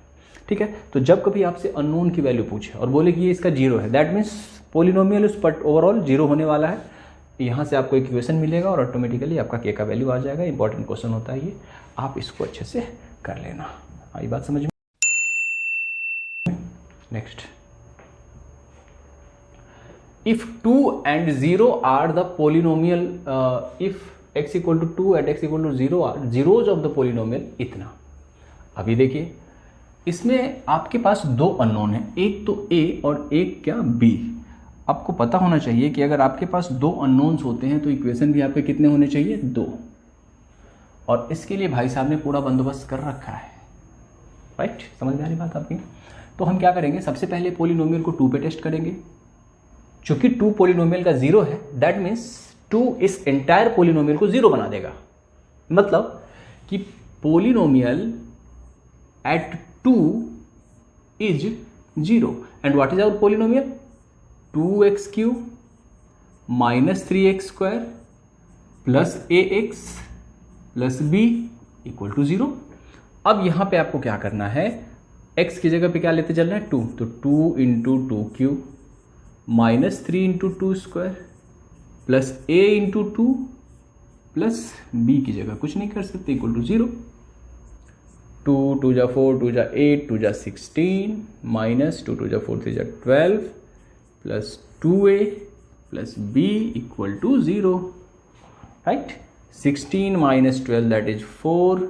ठीक है. तो जब कभी आपसे अननोन की वैल्यू पूछे और बोले कि ये इसका 0 है, दैट मीन्स पोलिनोमियल उस पर ओवरऑल 0 होने वाला है. यहाँ से आपको एक इक्वेशन मिलेगा और ऑटोमेटिकली आपका k का वैल्यू आ जाएगा. इंपॉर्टेंट क्वेश्चन होता है ये, आप इसको अच्छे से कर लेना. आई बात समझ में? Next, if 2 and 0 are the polynomial, if x equal to 2 and x equal to 0 are zeros of the polynomial, इतना. अभी देखिए इसमें आपके पास 2 अननोन है, एक तो a और एक क्या b. आपको पता होना चाहिए कि अगर आपके पास 2 अननोन्स होते हैं तो इक्वेशन भी आपके कितने होने चाहिए, 2. और इसके लिए भाई साहब ने पूरा बंदोबस्त कर रखा है, राइट. समझ में आ रही बात आपकी? तो हम क्या करेंगे, सबसे पहले पोलिनोमियल को 2 पे टेस्ट करेंगे. चूंकि 2 पोलिनोमियल का 0 है, दैट मीन्स 2 इस एंटायर पोलिनोमियल को 0 बना देगा. मतलब कि polynomial at 2 is 0. And what is our polynomial? 2x³ minus 3x² plus ax plus b equal to 0. अब यहां पे आपको क्या करना है, x की जगह पे क्या लेते चलना है, 2. तो 2 into 2³ minus 3 into 2² plus a into 2 plus b की जगह कुछ नहीं कर सकते, इक्वल टू 0. 2 2 जा 4 2 जा 8 2 जा 16 माइनस 2 2 जा 4 3 जा 12 plus 2a plus b equal to 0, right. 16 minus 12 that is 4,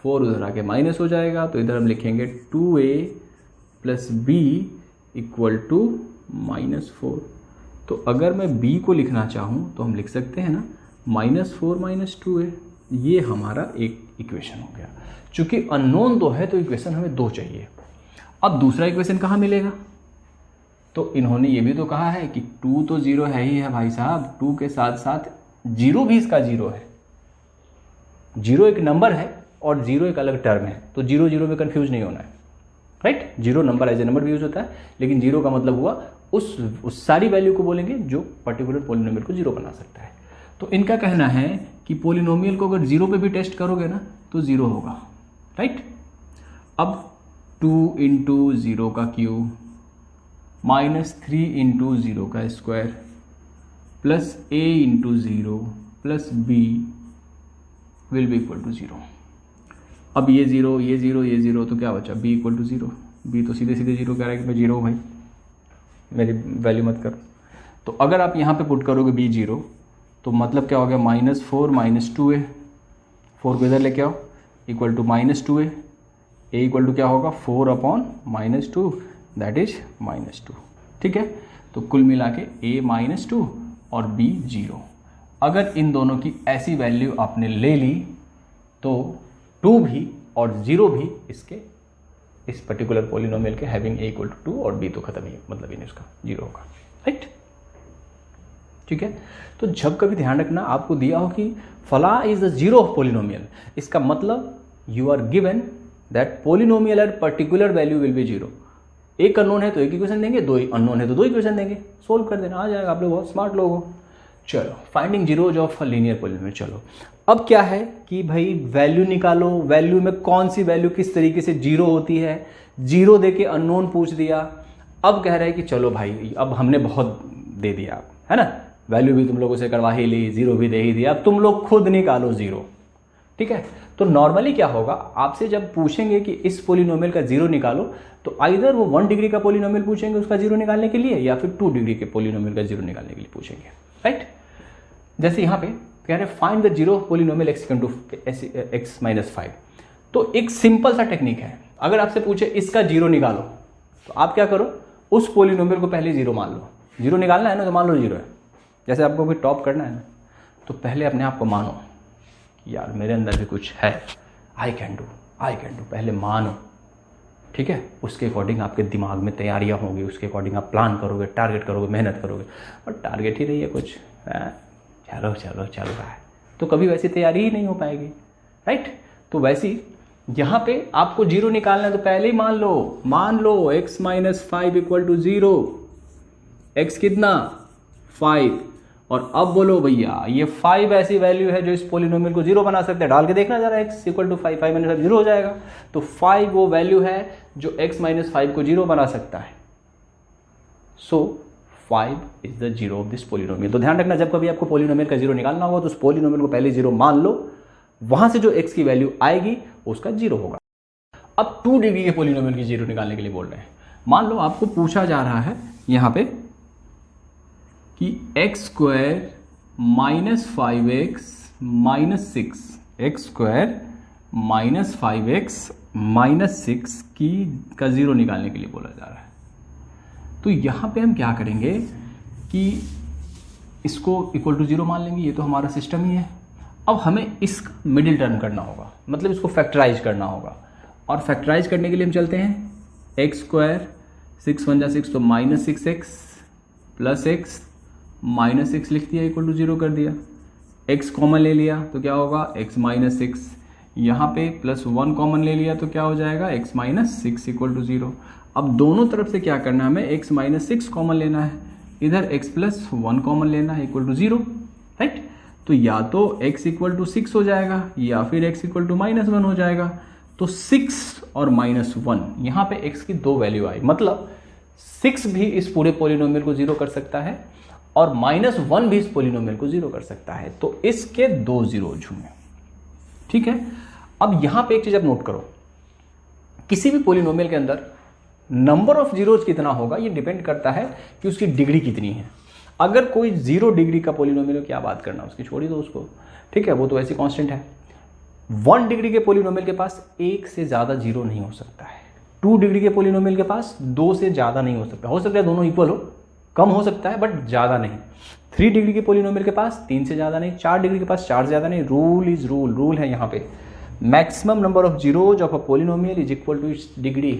4 उधर आके माइनस हो जाएगा, तो इधर हम लिखेंगे 2a plus b equal to -4. तो अगर मैं b को लिखना चाहूँ तो हम लिख सकते हैं ना -4 माइनस 2a. ये हमारा एक इक्वेशन हो गया. चूंकि अननोन 2 है तो इक्वेशन हमें 2 चाहिए. अब दूसरा इक्वेशन कहाँ मिलेगा? तो इन्होंने ये भी तो कहा है कि 2 तो 0 है ही है भाई साहब, 2 के साथ साथ 0 भी इसका 0 है. 0 एक नंबर है और 0 एक अलग टर्म है, तो 0 0 में कंफ्यूज नहीं होना है, right. 0 number as a number भी यूज होता है, लेकिन 0 का मतलब हुआ उस सारी वैल्यू को बोलेंगे जो पर्टिकुलर पोलिनोमियल को 0 बना सकता है. तो इनका कहना है कि पोलिनोमियल को अगर 0 पे भी टेस्ट करोगे ना तो 0 होगा, राइट. अब 2 इंटू 0 का क्यूब माइनस 3 इंटू 0 का square plus a into 0 plus b will be equal to 0. अब ये 0 ये 0 ये 0, तो क्या बचा, b इक्वल टू 0. b तो सीधे सीधे 0 कह रहा है कि मैं 0 हूँ भाई, मेरी वैल्यू मत करो. तो अगर आप यहाँ पे पुट करोगे b 0, तो मतलब क्या हो गया, -4 माइनस 2a, 4 को इधर लेके आओ, equal to -2a, a equal to क्या होगा 4 अपॉन -2 दैट इज -2. ठीक है. तो कुल मिला के a -2 और b 0. अगर इन दोनों की ऐसी वैल्यू आपने ले ली तो 2 भी और 0 भी इसके इस पर्टिकुलर पॉलिनोमियल के हैविंग a इक्वल टू 2 और b तो खत्म ही, मतलब ही नहीं, उसका जीरो होगा, राइट। ठीक है, तो जब कभी ध्यान रखना आपको दिया हो कि फला is the zero of polynomial, इसका मतलब you are given that polynomial at particular value will be zero. एक अननोन है तो एक इक्वेशन देंगे, दो अननोन है तो दो इक्वेशन देंगे, सोल्व कर देना, आ जाएगा। आप लोग बहुत स्मार्ट लोग हो। चलो, finding zeros of linear polynomial. चलो, अब क्या है कि भाई वैल्यू निकालो, वैल्यू में कौन सी वैल्यू किस तरीके से जीरो होती है। जीरो देके अननोन पूछ दिया, अब कह रहे हैं कि चलो भाई अब हमने बहुत दे दिया, है ना, वैल्यू भी तुम लोगों से करवा ही ली, जीरो भी दे ही दिया, अब तुम लोग खुद निकालो जीरो। ठीक है, तो नॉर्मली क्या होगा, आपसे जब पूछेंगे कि इस पॉलिनोमियल का जीरो निकालो, तो आइदर वो 1 डिग्री का पॉलिनोमियल पूछेंगे उसका जीरो निकालने के लिए, या फिर 2 डिग्री के पॉलिनोमियल का जीरो निकालने के लिए पूछेंगे, राइट। जैसे यहाँ पे कह रहे हैं find the zero polynomial x minus 5। तो एक सिंपल सा टेक्निक है, अगर आपसे पूछे इसका जीरो निकालो, तो आप क्या करो, उस पॉलिनोमियल को पहले जीरो मान लो। जीरो निकालना है ना, तो मान लो जीरो है। जैसे आपको कोई टॉप करना है ना, तो पहले अपने आप को मानो यार मेरे अंदर भी कुछ है, आई कैन डू, पहले मानो। ठीक है, उसके अकॉर्डिंग आपके दिमाग में तैयारियां होंगी, उसके अकॉर्डिंग आप प्लान करोगे, टारगेट करोगे, मेहनत करोगे, और टारगेट ही नहीं है कुछ, चलो चल रहा है, तो कभी वैसी तैयारी ही नहीं हो पाएगी, राइट। तो वैसी यहाँ पे आपको जीरो निकालना है, तो पहले ही मान लो x minus 5 equal to zero. X कितना, 5। और अब बोलो भैया ये 5 ऐसी वैल्यू है जो इस पॉलिनोमियल को जीरो बना सकते हैं, डाल के देखना जरा, x equal to 5, 5 minus 5 zero हो जाएगा। तो 5 वो वैल्यू है जो x माइनस 5 को जीरो बना सकता है। सो 5 is the zero of this polynomial. तो ध्यान रखना, जब कभी आपको पॉलिनोमियल का जीरो निकालना होगा तो उस पॉलिनोमियल को पहले जीरो मान लो, वहां से जो x की वैल्यू आएगी उसका जीरो होगा। अब 2 डिग्री के पॉलिनोमियल की जीरो निकालने के लिए बोल रहे हैं। मान लो आपको पूछा जा रहा है यहां पे कि x square minus 5x minus 6, x square minus 5x minus 6 का जीरो निकालने के लिए बोला जा रहा है। तो यहां पे हम क्या करेंगे कि इसको इक्वल टू जीरो मान लेंगे, ये तो हमारा सिस्टम ही है। अब हमें इसका मिडिल टर्म करना होगा, मतलब इसको फैक्टराइज करना होगा, और फैक्टराइज करने के लिए हम चलते हैं एक्स स्क्वायर, 6 1 जा 6 तो minus 6x plus x minus 6 लिख दिया, इक्वल टू जीरो कर दिया। x कॉमन ले लिया तो क्या होगा, x माइनस 6, यहाँ पे प्लस 1 कॉमन ले लिया तो क्या हो जाएगा, x minus 6 equal to zero. अब दोनों तरफ से क्या करना है, हमें x माइनस 6 कॉमन लेना है, इधर x प्लस 1 कॉमन लेना है, इक्वल टू जीरो, राइट। तो या तो x इक्वल टू 6 हो जाएगा या फिर x इक्वल टू माइनस 1 हो जाएगा। तो 6 और माइनस 1, यहाँ पे x की दो वैल्यू आई, मतलब 6 भी इस पूरे पॉलिनोमियल को जीरो कर सकता है और माइनस 1 भी इस पॉलिनोमियल को जीरो कर सकता है। तो इसके दो जीरोज होंगे, ठीक है। अब यहां पे एक चीज आप नोट करो, किसी भी पॉलिनोमियल के अंदर नंबर ऑफ जीरोज कितना होगा ये डिपेंड करता है कि उसकी डिग्री कितनी है। अगर कोई 0 डिग्री का पॉलिनोमियल हो, क्या बात करना, उसकी छोड़ ही दो उसको, ठीक है, वो तो ऐसी कांस्टेंट है। 1 डिग्री के पॉलिनोमियल के पास एक से ज्यादा जीरो नहीं हो सकता है। 2 डिग्री के पॉलिनोमियल के पास 2 से ज्यादा नहीं हो सकता है दोनों इक्वल हो, कम हो सकता है बट ज्यादा नहीं। 3 डिग्री के पॉलिनोमियल के पास 3 से ज्यादा नहीं, 4 डिग्री के पास 4 से ज्यादा नहीं। रूल इज रूल, रूल है यहाँ पे, maximum number of zeros of a polynomial is equal to its degree.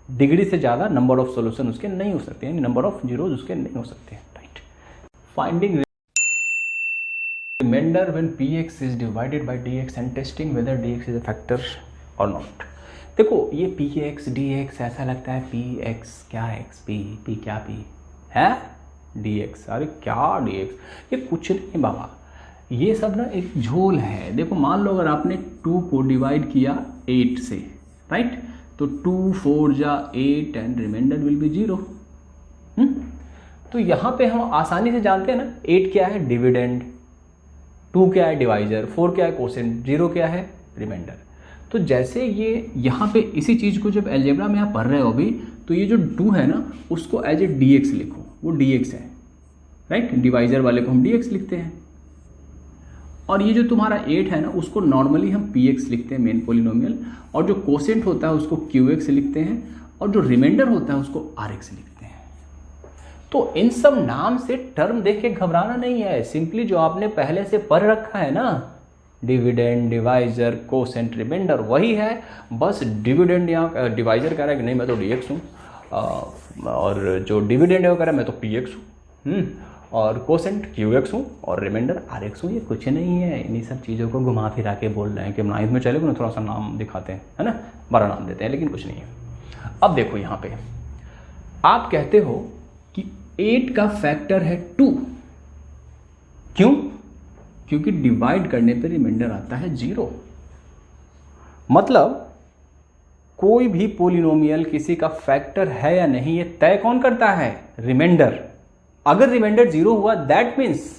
Degree से ज्यादा नंबर ऑफ सॉल्यूशन उसके नहीं हो सकते, यानी नंबर ऑफ जीरोज उसके नहीं हो सकते, right. Finding remainder when px is divided by dx and testing whether dx is a factor or not। देखो ये px dx ऐसा लगता है px क्या x p क्या p है dx, अरे क्या dx, ये कुछ नहीं बाबा, ये सब ना एक झोल है। देखो मान लो अगर आपने 2 को डिवाइड किया 8 से, राइट, तो 2 4 जा 8 एंड रिमाइंडर विल बी 0। तो यहाँ पे हम आसानी से जानते हैं ना, 8 क्या है डिविडेंड, 2 क्या है डिवाइजर, 4 क्या है कोसेंट, 0 क्या है रिमाइंडर। तो जैसे ये यहाँ पे इसी चीज को जब अलजेब्रा में आप पढ़ रहे हो अभी, तो ये जो 2 है ना उसको एज ए dx लिखो, वो dx है, राइट, डिवाइजर वाले को हम dx लिखते हैं। और ये जो तुम्हारा 8 है ना उसको नॉर्मली हम px लिखते हैं, मेन पॉलिनोमियल, और जो कोसेंट होता है उसको qx लिखते हैं, और जो रिमाइंडर होता है उसको rx लिखते हैं। तो इन सब नाम से टर्म देख के घबराना नहीं है, सिंपली जो आपने पहले से पढ़ रखा है ना डिविडेंड, डिवाइजर, कोसेंट, रिमाइंडर वही है, बस डिविडेंड यहाँ डिवाइजर कह रहा है कि नहीं मैं तो dx हूँ, और जो डिविडेंड है वो कह रहा है मैं तो px हूँ, और कोसेंट qx हूँ, और रिमाइंडर rx हूँ। ये कुछ नहीं है, इन्हीं सब चीज़ों को घुमा फिरा के बोल रहे हैं कि 9th में चलेगा ना, थोड़ा सा नाम दिखाते हैं, है ना, बड़ा नाम देते हैं, लेकिन कुछ नहीं है। अब देखो यहाँ पे आप कहते हो कि 8 का फैक्टर है 2, क्यों? क्योंकि डिवाइड करने पे रिमाइंडर आता है 0। मतलब कोई भी पोलिनोमियल किसी का फैक्टर है या नहीं ये तय कौन करता है? रिमाइंडर। अगर रिमाइंडर 0 हुआ दैट मीन्स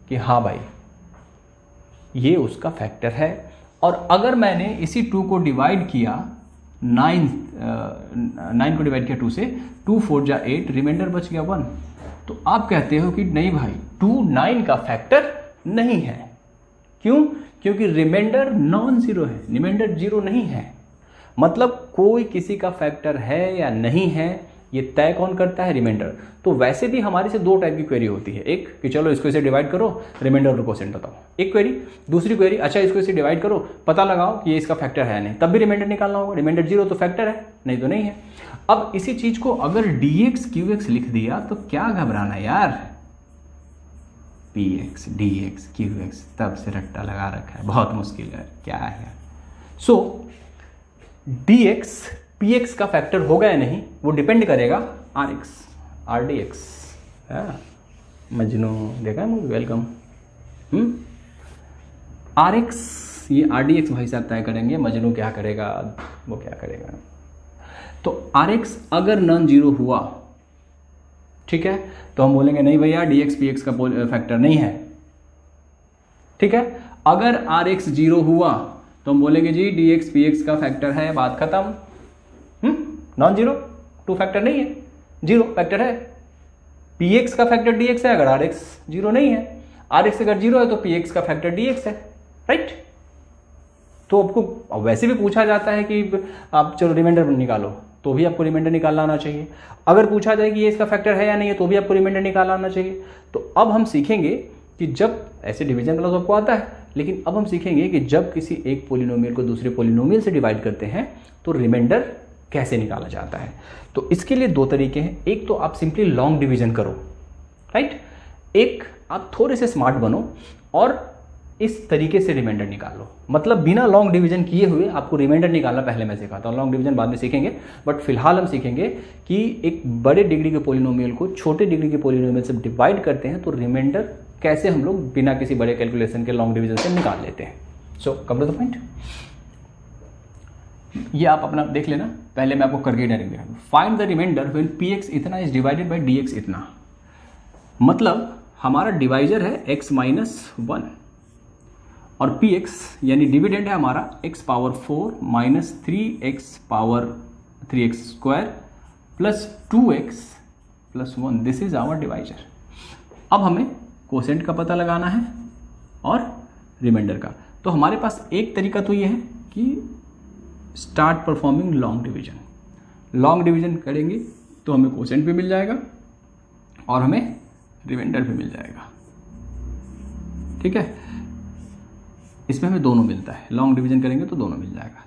कि हाँ भाई ये उसका फैक्टर है। और अगर मैंने इसी 2 को डिवाइड किया 9 को डिवाइड किया 2 से, 2 4 जा 8, रिमाइंडर बच गया 1, तो आप कहते हो कि नहीं भाई 2 9 का फैक्टर नहीं है। क्यों? क्योंकि रिमाइंडर नॉन जीरो है, रिमाइंडर 0 नहीं है। मतलब कोई किसी का फैक्टर है या नहीं है ये तय कौन करता है? रिमाइंडर। तो वैसे भी हमारी से 2 टाइप की क्वेरी होती है, एक कि चलो इसको इसे डिवाइड करो, रिमाइंडर और कोसेंट बताओ, एक क्वेरी। दूसरी क्वेरी, अच्छा इसको इसे डिवाइड करो, पता लगाओ कि ये इसका फैक्टर है नहीं, तब भी रिमाइंडर निकालना होगा, रिमाइंडर 0 तो फैक्टर है, नहीं तो नहीं है। अब इसी चीज को अगर dx qx लिख दिया तो क्या घबराना यार, px dx qx तब से रट्टा लगा रखा है, बहुत मुश्किल है, क्या है। सो dx px का फैक्टर होगा या नहीं वो डिपेंड करेगा rx rdx। मजनू देखा है मूवी, वेलकम। rx ये rdx भाई साहब तय करेंगे, मजनू क्या करेगा, वो क्या करेगा। तो rx अगर नॉन जीरो हुआ, ठीक है, तो हम बोलेंगे नहीं भैया dx px का फैक्टर नहीं है, ठीक है। अगर rx 0 हुआ तो हम बोलेंगे जी dx px का फैक्टर है, बात खत्म। नॉन जीरो, 2 फैक्टर नहीं है, 0 फैक्टर है। px का फैक्टर dx है अगर rx 0 नहीं है, rx अगर 0 है तो px का फैक्टर dx है, राइट। तो आपको वैसे भी पूछा जाता है कि आप चलो रिमाइंडर निकालो, तो भी आपको रिमाइंडर निकालना आना चाहिए। अगर पूछा जाए कि ये इसका फैक्टर है या नहीं है तो भी आपको रिमाइंडर निकालना आना चाहिए। तो अब हम सीखेंगे कि जब ऐसे डिवीजन क्लास आपको आता है, लेकिन अब हम सीखेंगे कि जब किसी एक पोलिनोमियल को दूसरे पोलिनोमियल से डिवाइड करते हैं तो रिमाइंडर कैसे निकाला जाता है। तो इसके लिए 2 तरीके हैं, एक तो आप सिंपली लॉन्ग डिवीजन करो, राइट, एक आप थोड़े से स्मार्ट बनो और इस तरीके से रिमाइंडर निकाल लो। मतलब बिना लॉन्ग डिवीजन किए हुए आपको रिमाइंडर निकालना पहले मैं सिखाता हूँ, लॉन्ग डिवीजन बाद में सीखेंगे, बट फिलहाल हम सीखेंगे कि एक बड़े डिग्री के पोलिनोमियल को छोटे डिग्री के पोलिनोमियल से डिवाइड करते हैं तो रिमाइंडर कैसे हम लोग बिना किसी बड़े कैलकुलेशन के लॉन्ग डिवीजन से निकाल लेते हैं। सो कम टू द पॉइंट, ये आप अपना देख लेना, पहले मैं आपको करके डायरेक्ट दिखाऊं। Find the remainder when px इतना इज डिवाइडेड बाय dx इतना। मतलब हमारा डिवाइजर है x - 1 और px यानी डिविडेंड है हमारा x power 4 minus 3x power 3x square plus 2x plus 1, this is our divisor. अब हमें कोसेंट का पता लगाना है और रिमाइंडर का। तो हमारे पास एक तरीका तो ये है कि start performing long division. Long division करेंगे तो हमें कोसेंट भी मिल जाएगा और हमें रिमाइंडर भी मिल जाएगा, ठीक है। इसमें हमें दोनों मिलता है, लॉन्ग डिवीजन करेंगे तो दोनों मिल जाएगा।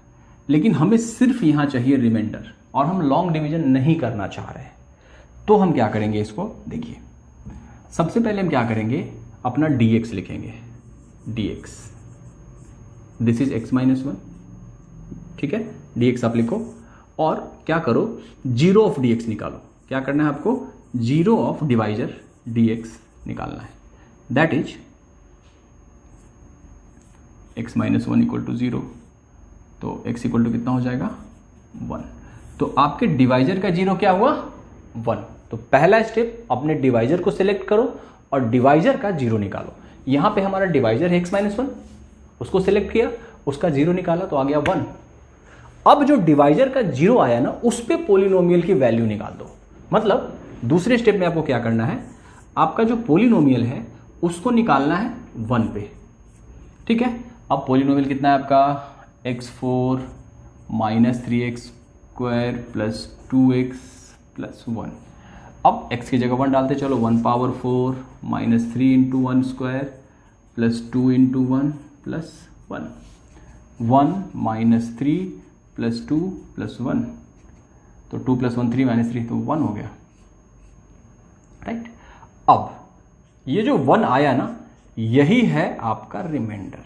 लेकिन हमें सिर्फ यहाँ चाहिए रिमाइंडर और हम लॉन्ग डिवीजन नहीं करना चाह रहे, तो हम क्या करेंगे, इसको देखिए। सबसे पहले हम क्या करेंगे, अपना dx लिखेंगे, dx दिस इज x - 1, ठीक है। dx आप लिखो और क्या करो, 0 ऑफ dx निकालो। क्या करना है आपको, 0 ऑफ डिवाइजर dx निकालना है, that is x - 1 equal to 0। तो x इक्वल टू कितना हो जाएगा, 1। तो आपके डिवाइजर का 0 क्या हुआ, 1। तो पहला स्टेप अपने डिवाइजर को सिलेक्ट करो और डिवाइजर का 0 निकालो। यहाँ पे हमारा डिवाइजर है x - 1, उसको सिलेक्ट किया, उसका 0 निकाला तो आ गया 1। अब जो डिवाइजर का 0 आया ना, उस पे पोलिनोमियल की वैल्यू निकाल दो। मतलब दूसरे स्टेप में आपको क्या करना है, आपका जो पोलिनोमियल है उसको निकालना है 1 पे, ठीक है। अब पोलिनोमियल कितना है आपका, x4 minus 3x square plus 2x plus 1। अब x की जगह 1 डालते चलो, 1 power 4 minus 3 into 1 square plus 2 into 1 plus 1, 1 minus 3 plus 2 plus 1, तो 2 प्लस 1 3 माइनस 3 तो 1 हो गया, राइट। अब ये जो 1 आया ना, यही है आपका रिमाइंडर।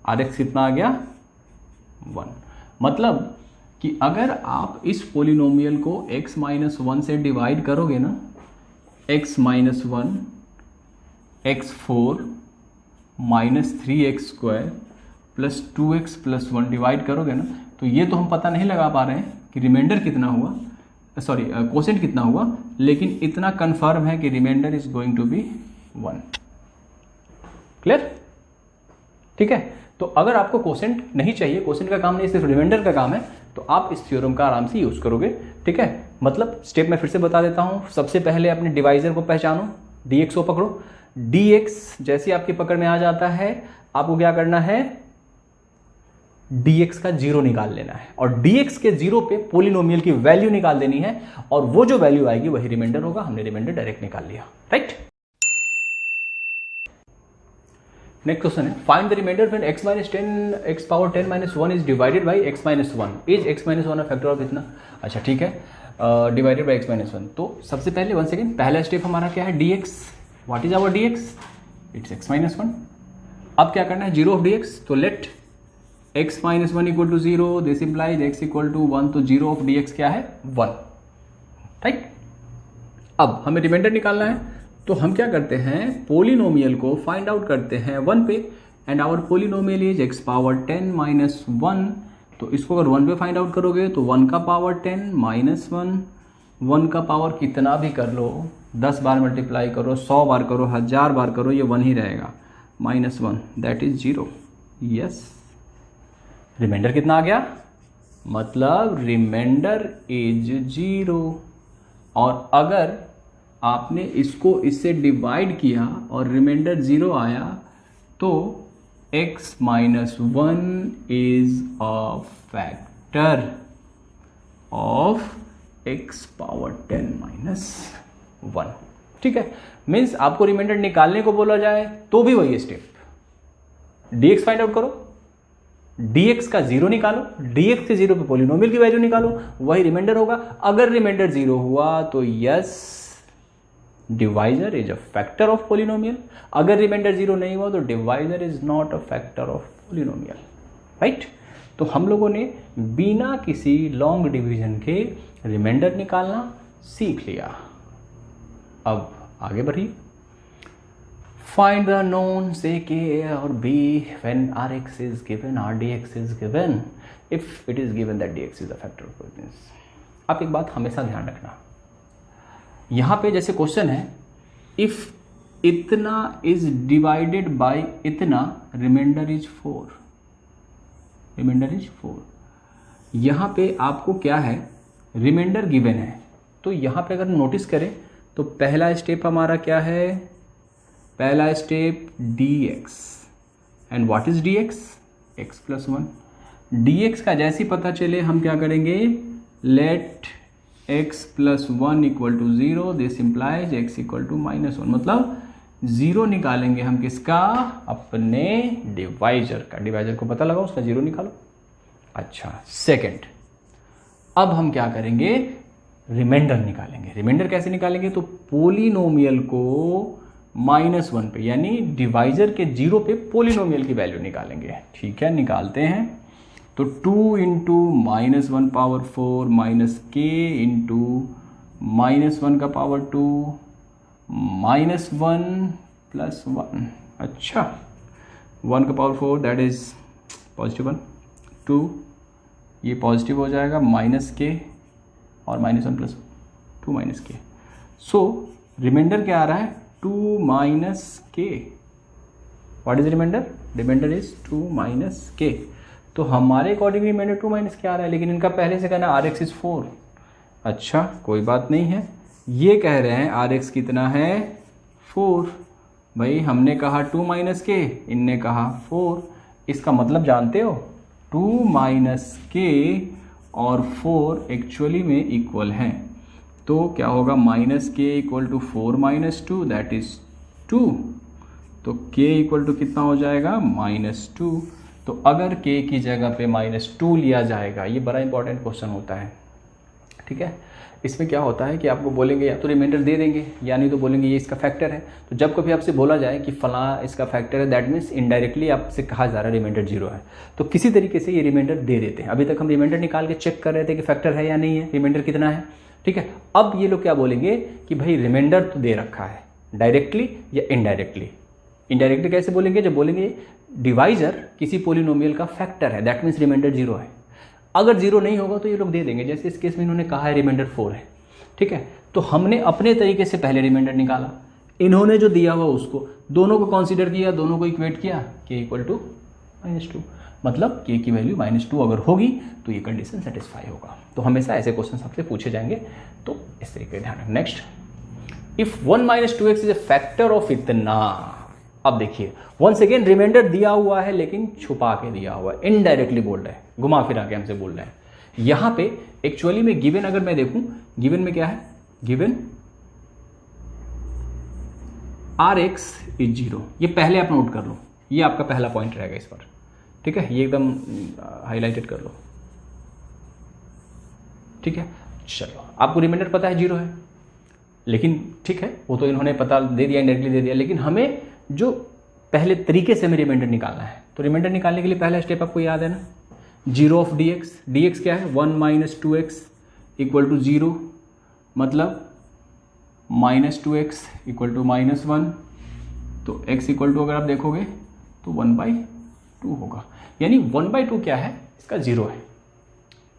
आर एक्स कितना आ गया? 1। मतलब कि अगर आप इस पोलिनोमियल को x माइनस 1 से डिवाइड करोगे ना, x minus 1 x4 minus 3x square plus 2x plus 1 divide करोगे ना, तो ये तो हम पता नहीं लगा पा रहे हैं कि रिमाइंडर कितना हुआ, सॉरी कोसेंट कितना हुआ, लेकिन इतना कंफर्म है कि remainder is going to be 1। Clear? ठीक है। तो अगर आपको कोसेंट नहीं चाहिए, कोसेंट का काम नहीं, सिर्फ रिमाइंडर का काम है, तो आप इस थ्योरम का आराम से यूज करोगे। ठीक है। मतलब स्टेप मैं फिर से बता देता हूं। सबसे पहले अपने डिवाइजर को पहचानो, dx को पकड़ो। dx जैसे आपकी पकड़ में आ जाता है, आपको क्या करना है, dx का जीरो निकाल लेना है, और dx के जीरो पे पोलिनोमियल की वैल्यू निकाल देनी है, और वो जो वैल्यू आएगी वही रिमाइंडर होगा। हमने रिमाइंडर डायरेक्ट निकाल लिया, राइट। नेक्स्ट क्वेश्चन है, find the remainder when x minus 10 x power 10 minus 1 is divided by x minus 1। Is x minus 1 factor of इतना? अच्छा ठीक है, डिवाइडेड बाई x माइनस 1। तो सबसे पहले 1 सेकेंड, पहला स्टेप हमारा क्या है, dx। What is our dx? It's x minus 1। अब क्या करना है, जीरो ऑफ dx, तो let x minus 1 equal to 0, this implies x equal to 1, तो जीरो ऑफ dx क्या है, 1, राइट। अब हमें रिमाइंडर निकालना है, तो हम क्या करते हैं, पोलिनोमियल को फाइंड आउट करते हैं 1 पे, and our polynomial is x power 10 minus 1। तो इसको अगर 1 पे फाइंड आउट करोगे तो 1 का पावर 10 माइनस 1, 1 का पावर कितना भी कर लो, 10 बार मल्टीप्लाई करो, 100 बार करो, 1000 बार करो, ये 1 ही रहेगा, minus 1, that is 0। Yes, remainder कितना आ गया, मतलब रिमाइंडर इज 0। और अगर आपने इसको इससे डिवाइड किया और रिमाइंडर 0 आया, तो x minus 1 is a factor of x power 10 minus 1। ठीक है, मीन्स आपको रिमाइंडर निकालने को बोला जाए तो भी वही स्टेप, dx फाइंड आउट करो, dx का 0 निकालो, dx के 0 पे पोलिनोमियल की वैल्यू निकालो, वही रिमाइंडर होगा। अगर रिमाइंडर 0 हुआ तो yes, divisor is a factor of polynomial. अगर रिमाइंडर 0 नहीं हुआ तो divisor is not a factor of polynomial, right. तो हम लोगों ने बिना किसी लॉन्ग डिवीजन के रिमाइंडर निकालना सीख लिया। अब आगे बढ़िए, फाइंड द नोन से k और b when rx is given, rdx is given, if it is given that dx is a factor of polynomial। आप एक बात हमेशा ध्यान रखना, यहां पे जैसे क्वेश्चन है, इफ इतना इज डिवाइडेड बाय इतना, रिमाइंडर इज 4, रिमाइंडर इज 4। यहां पे आपको क्या है, रिमाइंडर गिवन है, तो यहां पे अगर नोटिस करें तो पहला स्टेप हमारा क्या है, पहला step dx, and what is dx, x plus 1। dx का जैसे ही पता चले हम क्या करेंगे, let x plus 1 equal to 0, this implies x equal to minus 1। मतलब 0 निकालेंगे हम किसका, अपने डिवाइजर का। डिवाइजर को पता लगा, उसका 0 निकालो। अच्छा, सेकंड, अब हम क्या करेंगे, रिमाइंडर निकालेंगे। रिमाइंडर कैसे निकालेंगे, तो पोलिनोमियल को माइनस 1 पे, यानी डिवाइजर के 0 पे पोलिनोमियल की वैल्यू निकालेंगे। ठीक है, निकालते हैं। तो 2 into minus 1 power 4 minus k into minus 1 का पावर 2 माइनस 1 प्लस 1। अच्छा, 1 का पावर 4 दैट इज पॉजिटिव 1, 2 ये पॉजिटिव हो जाएगा, माइनस k और minus 1 plus 2 minus k। So remainder क्या आ रहा है, 2 minus k। What is remainder, remainder is 2 minus k। तो हमारे अकॉर्डिंग रिमाइंडर 2 माइनस k आ रहा है, लेकिन इनका पहले से कहना rx इज 4। अच्छा, कोई बात नहीं है, ये कह रहे हैं rx कितना है, 4। भाई हमने कहा 2 माइनस k, इनने कहा 4। इसका मतलब जानते हो, 2 माइनस k और 4 एक्चुअली में इक्वल हैं। तो क्या होगा, minus k equal to 4 minus 2 that is 2। तो k इक्वल टू कितना हो जाएगा -2। तो अगर k की जगह पे -2 लिया जाएगा, ये बड़ा इंपॉर्टेंट क्वेश्चन होता है, ठीक है। इसमें क्या होता है कि आपको बोलेंगे या तो रिमाइंडर दे देंगे या नहीं तो बोलेंगे ये इसका फैक्टर है। तो जब कभी आपसे बोला जाए कि फला इसका फैक्टर है, दैट मीन्स इनडायरेक्टली आपसे कहा जा रहा है रिमाइंडर 0 है, तो किसी तरीके से ये रिमाइंडर दे देते हैं। अभी तक हम रिमाइंडर निकाल के चेक कर रहे थे कि फैक्टर है या नहीं है, रिमाइंडर कितना है, ठीक है। अब ये लोग क्या बोलेंगे कि भाई रिमाइंडर तो दे रखा है, डायरेक्टली या इनडायरेक्टली। इनडायरेक्टली कैसे बोलेंगे, जब बोलेंगे डिवाइजर किसी पोलिनोमियल का फैक्टर है, दैट मीन्स रिमाइंडर 0 है। अगर 0 नहीं होगा तो ये लोग दे देंगे, जैसे इस केस में इन्होंने कहा है रिमाइंडर 4 है, ठीक है। तो हमने अपने तरीके से पहले रिमाइंडर निकाला, इन्होंने जो दिया हुआ उसको, दोनों को कंसीडर किया, दोनों को इक्वेट किया, k इक्वल टू -2, मतलब k की वैल्यू -2 अगर होगी तो ये कंडीशन सेटिस्फाई होगा। तो हमेशा ऐसे क्वेश्चन आपसे पूछे जाएंगे, तो इस तरीके से ध्यान रखें। Next, if 1 - 2x is a factor of इतना। अब देखिए वंस अगेन रिमाइंडर दिया हुआ है लेकिन छुपा के दिया हुआ है, इनडायरेक्टली बोल रहे हैं, घुमा फिरा के हमसे बोल रहे हैं। यहां पे एक्चुअली में गिवन अगर मैं देखूं, गिवन में क्या है, गिवन Rx इज 0। ये पहले आप नोट कर लो, ये आपका पहला पॉइंट रहेगा इस पर, ठीक है। ये एकदम हाईलाइटेड कर लो, ठीक है। चलो आपको रिमाइंडर पता है 0 है, लेकिन ठीक है वो तो इन्होंने पता दे दिया, इनडायरेक्टली दे दिया, लेकिन हमें जो पहले तरीके से हमें रिमाइंडर निकालना है, तो रिमाइंडर निकालने के लिए पहला स्टेप आपको याद है ना, 0 ऑफ dx। dx क्या है, 1 - 2x इक्वल टू 0, मतलब -2x इक्वल टू -1। तो x इक्वल टू अगर आप देखोगे तो 1/2 होगा, यानी 1/2 क्या है, इसका 0 है,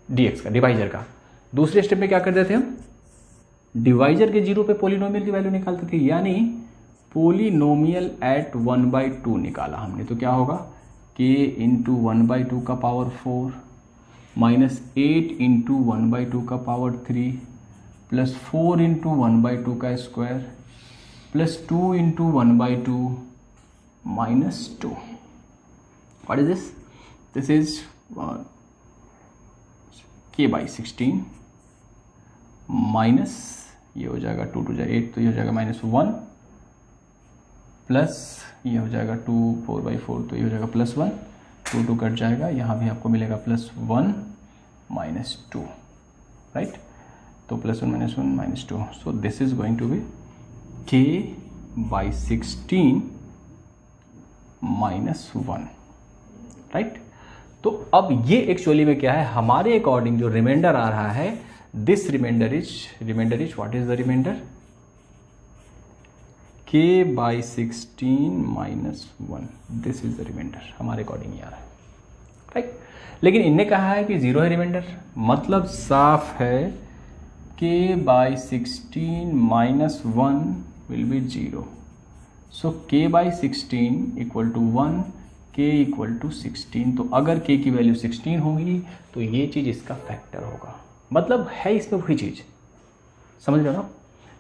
dx का, डिवाइजर का। दूसरे स्टेप में क्या करते थे हम, डिवाइजर के 0 पे पोलिनोमियल की वैल्यू निकालते थे, यानी पोलिनोमियल एट 1/2 निकाला हमने। तो क्या होगा, k इंटू 1/2 का पावर 4 -8 इंटू 1/2 का पावर 3 प्लस 4 इंटू 1/2 का square plus 2 into 1/2 -2। What is this, this is k/16 minus, ये हो जाएगा 2 2 8, तो ये हो जाएगा -1 प्लस ये हो जाएगा 2 4/4, तो ये हो जाएगा +1, 2 2 कट जाएगा, यहाँ भी आपको मिलेगा +1 -2, राइट। तो +1 -1 -2, so this is going to be k/16 -1, right. तो अब ये एक्चुअली में क्या है, हमारे अकॉर्डिंग जो रिमाइंडर आ रहा है, this remainder is what is the remainder, k/16 -1, this is the remainder हमारे अकॉर्डिंग ये आ रहा है, राइट। लेकिन इनने कहा है कि 0 है रिमाइंडर, मतलब साफ है k/16 -1 will be 0। So k/16 equal to 1, k equal to 16। तो अगर k की वैल्यू 16 होगी तो ये चीज़ इसका फैक्टर होगा, मतलब है इसमें वही चीज़, समझ रहे हो ना,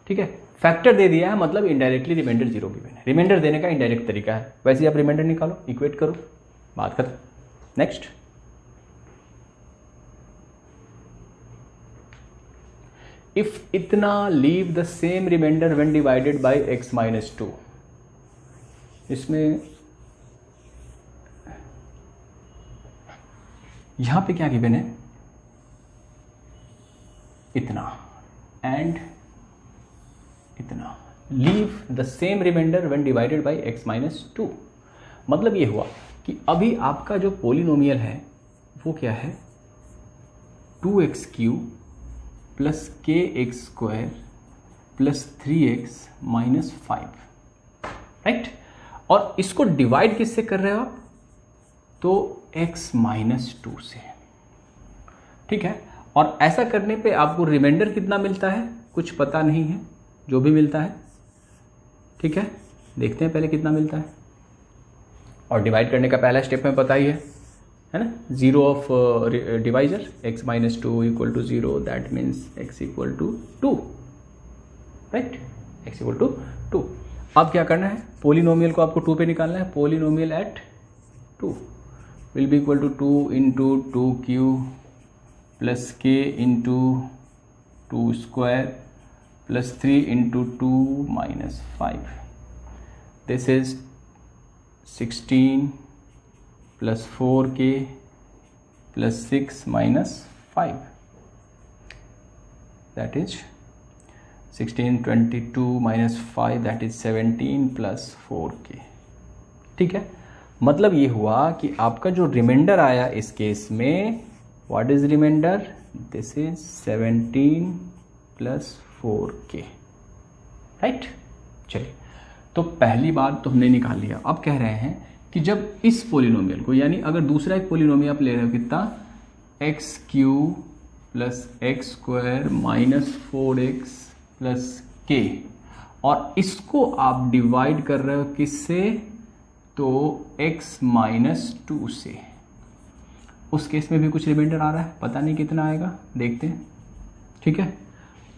ठीक है। फैक्टर दे दिया है, मतलब इनडायरेक्टली रिमाइंडर 0 गिवन है। रिमाइंडर देने का इनडायरेक्ट तरीका है, वैसे ही आप रिमाइंडर निकालो, इक्वेट करो, बात खत्म। नेक्स्ट, इफ इतना leave the same remainder when divided by x - 2। इसमें यहां पे क्या गिवन है, इतना एंड इतना, leave the same remainder when divided by x - 2। मतलब ये हुआ कि अभी आपका जो पोलिनोमियल है वो क्या है, 2x³ plus kx² plus 3x - 5, right. और इसको डिवाइड किससे कर रहे हो आप, तो x - 2 से, ठीक है। और ऐसा करने पे आपको रिमाइंडर कितना मिलता है कुछ पता नहीं है, जो भी मिलता है, ठीक है। देखते हैं पहले कितना मिलता है, और डिवाइड करने का पहला स्टेप में पता ही है ना, 0 of divisor x - 2 equal to 0, that means x equal to 2, right, x equal to 2। अब क्या करना है, पोलिनोमियल को आपको 2 पे निकालना है, polynomial at 2 will be equal to 2 into 2³ plus k into 2² plus 3 into 2 - 5, this is 16 plus 4k plus 6 minus 5, that is 16, 22 minus 5, that is 17 plus 4k। ठीक है, मतलब ये हुआ कि आपका जो रिमाइंडर आया इस केस में, what is remainder, this is 17 plus 4k, right. चलिए, तो पहली बात तो हमने निकाल लिया। अब कह रहे हैं कि जब इस पोलिनोमियल को, यानी अगर दूसरा एक पोलिनोमियल आप ले रहे हो कितना, x cube plus x square minus 4x plus k, और इसको आप डिवाइड कर रहे हो किससे, तो x माइनस 2 से। उस केस में भी कुछ रिमाइंडर आ रहा है, पता नहीं कितना आएगा, देखते हैं। ठीक है,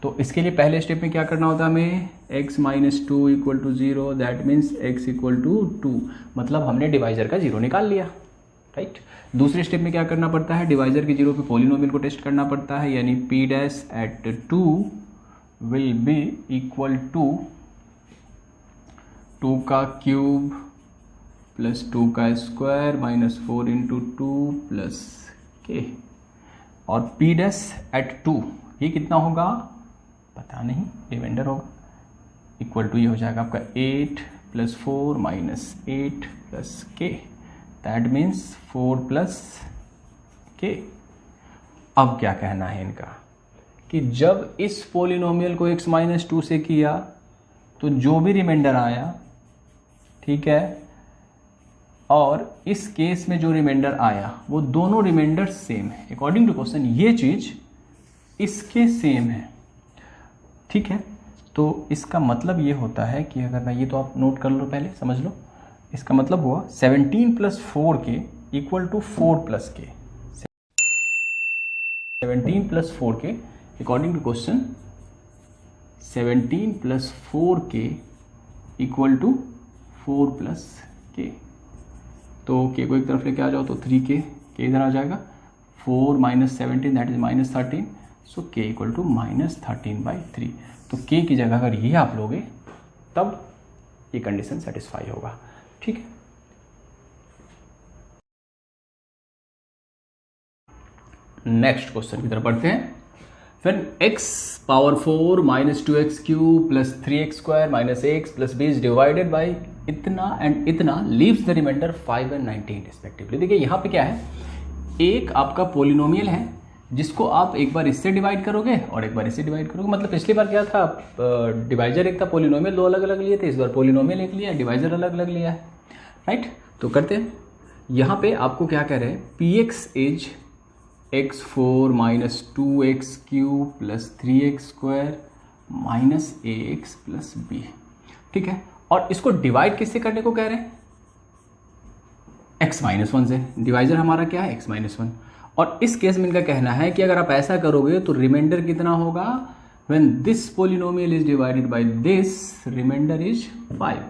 तो इसके लिए पहले स्टेप में क्या करना होता है हमें, x minus 2 equal to 0, that means x equal to 2, मतलब हमने डिवाइजर का 0 निकाल लिया, राइट। दूसरे स्टेप में क्या करना पड़ता है, डिवाइजर के 0 पे पोलिनोमियल को टेस्ट करना पड़ता है, यानी p dash at 2 will be equal to 2 का क्यूब प्लस 2 का square minus 4 into 2 plus k, और p डैश एट 2 ये कितना होगा पता नहीं, रिमाइंडर होगा, इक्वल टू ये हो जाएगा आपका 8 plus 4 minus 8 plus k, that means 4 plus k। अब क्या कहना है इनका कि जब इस पोलिनोमियल को x माइनस 2 से किया तो जो भी रिमाइंडर आया, ठीक है, और इस केस में जो रिमाइंडर आया वो दोनों रिमाइंडर सेम है। अकॉर्डिंग टू क्वेश्चन ये चीज इसके सेम है, ठीक है। तो इसका मतलब ये होता है कि अगर मैं ये, तो आप नोट कर लो पहले, समझ लो, इसका मतलब हुआ 17 plus 4k equal to 4 plus k, 17 plus 4k according to question 17 plus 4k equal to 4 plus k। तो k को एक तरफ लेके आ जाओ तो 3k, k इधर आ जाएगा, 4 minus 17 that is minus 13, so k equal to minus 13/3। तो k की जगह अगर ये आप लोगे तब ये कंडीशन सेटिस्फाई होगा, ठीक है। नेक्स्ट क्वेश्चन की तरफ बढ़ते हैं। When x power 4 minus 2x cube plus 3x square minus x plus b is divided by इतना एंड इतना, leaves the remainder 5 and 19 respectively. देखिए यहाँ पे क्या है, एक आपका पोलिनोमियल है जिसको आप एक बार इससे डिवाइड करोगे और एक बार इससे डिवाइड करोगे। मतलब पिछली बार क्या था, डिवाइजर एक था, पोलिनोमियल दो अलग अलग लिए थे, इस बार पोलिनोमियल एक लिया, डिवाइजर अलग अलग लिया है, राइट। तो करते हैं, यहाँ पे आपको क्या कह रहे हैं, P x is x4 minus 2x cube plus 3x square minus ax plus b, ठीक है। और इसको डिवाइड किससे करने को कह रहे हैं, x माइनस 1 से। डिवाइजर हमारा क्या है, x माइनस 1। और इस केस में इनका कहना है कि अगर आप ऐसा करोगे तो रिमाइंडर कितना होगा, when this polynomial is divided by this, remainder is 5।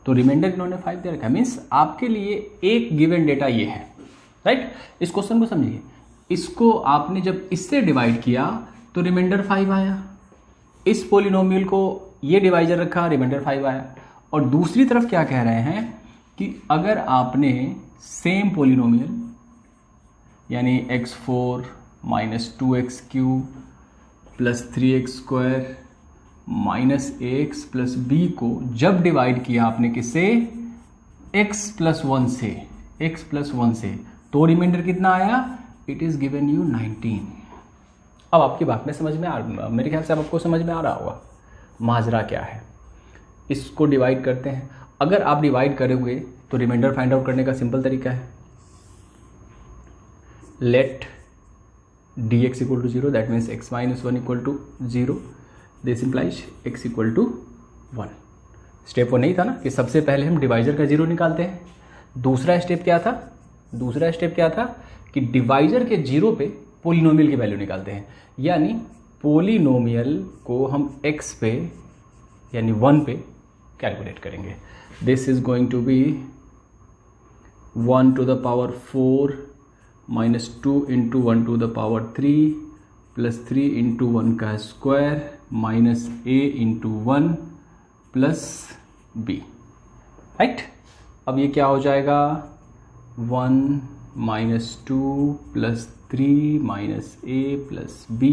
तो रिमाइंडर इन्होंने 5 दे रखा है, मीन्स आपके लिए एक गिवन डेटा ये है, राइट। इस क्वेश्चन को समझिए, इसको आपने जब इससे डिवाइड किया तो रिमाइंडर 5 आया, इस पोलिनोमियल को ये डिवाइजर रखा, रिमाइंडर 5 आया। और दूसरी तरफ क्या कह रहे हैं कि अगर आपने सेम पोलिनोमियल यानी x4 minus 2x cube plus 3x square minus ax plus b को जब डिवाइड किया आपने किससे, x प्लस 1 से, x प्लस 1 से, तो रिमाइंडर कितना आया, इट इज गिवन यू 19। अब आपकी बात में समझ में मेरे ख्याल से अब आपको समझ में आ रहा होगा माजरा क्या है। इसको डिवाइड करते हैं, अगर आप डिवाइड करोगे तो रिमाइंडर फाइंड आउट करने का सिंपल तरीका है, let dx equal to 0, that means x minus 1 equal to 0, this implies x equal to 1। Step वो नहीं था ना कि सबसे पहले हम डिवाइजर का 0 निकालते हैं। दूसरा स्टेप क्या था, दूसरा स्टेप क्या था कि डिवाइजर के 0 पे पोलिनोमियल की वैल्यू निकालते हैं, यानी पोलिनोमियल को हम x पे यानी 1 पे कैलकुलेट करेंगे। This is going to be 1 to the power 4 minus 2 into 1 to the power 3 plus 3 into 1 का square minus a into 1 plus b, right. अब ये क्या हो जाएगा 1 minus 2 plus 3 minus a plus b।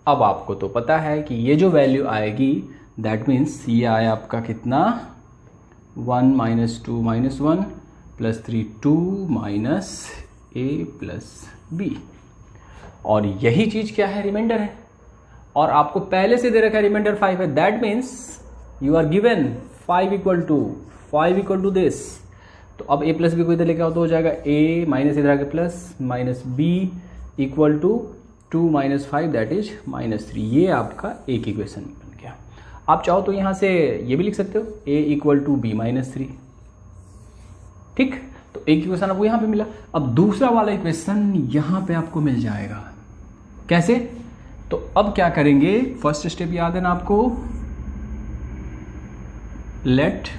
अब आपको तो पता है कि ये जो वैल्यू आएगी दैट मीन्स ये आया आपका कितना 1 minus 2 minus 1 plus 3 2 minus a plus b। और यही चीज़ क्या है रिमाइंडर है, और आपको पहले से दे रखा है रिमाइंडर 5 है। That means you are given 5 equal to this. तो अब a प्लस बी को इधर लेके आओ तो हो जाएगा a माइनस इधर आके plus minus b equal to 2 minus 5 that is minus 3। ये आपका एक इक्वेशन बन गया। आप चाहो तो यहाँ से ये भी लिख सकते हो a equal to b minus 3। ठीक, तो एक इक्वेशन आपको यहाँ पे मिला। अब दूसरा वाला इक्वेशन यहाँ पे आपको मिल जाएगा। कैसे? तो अब क्या करेंगे, फर्स्ट स्टेप याद है ना आपको, let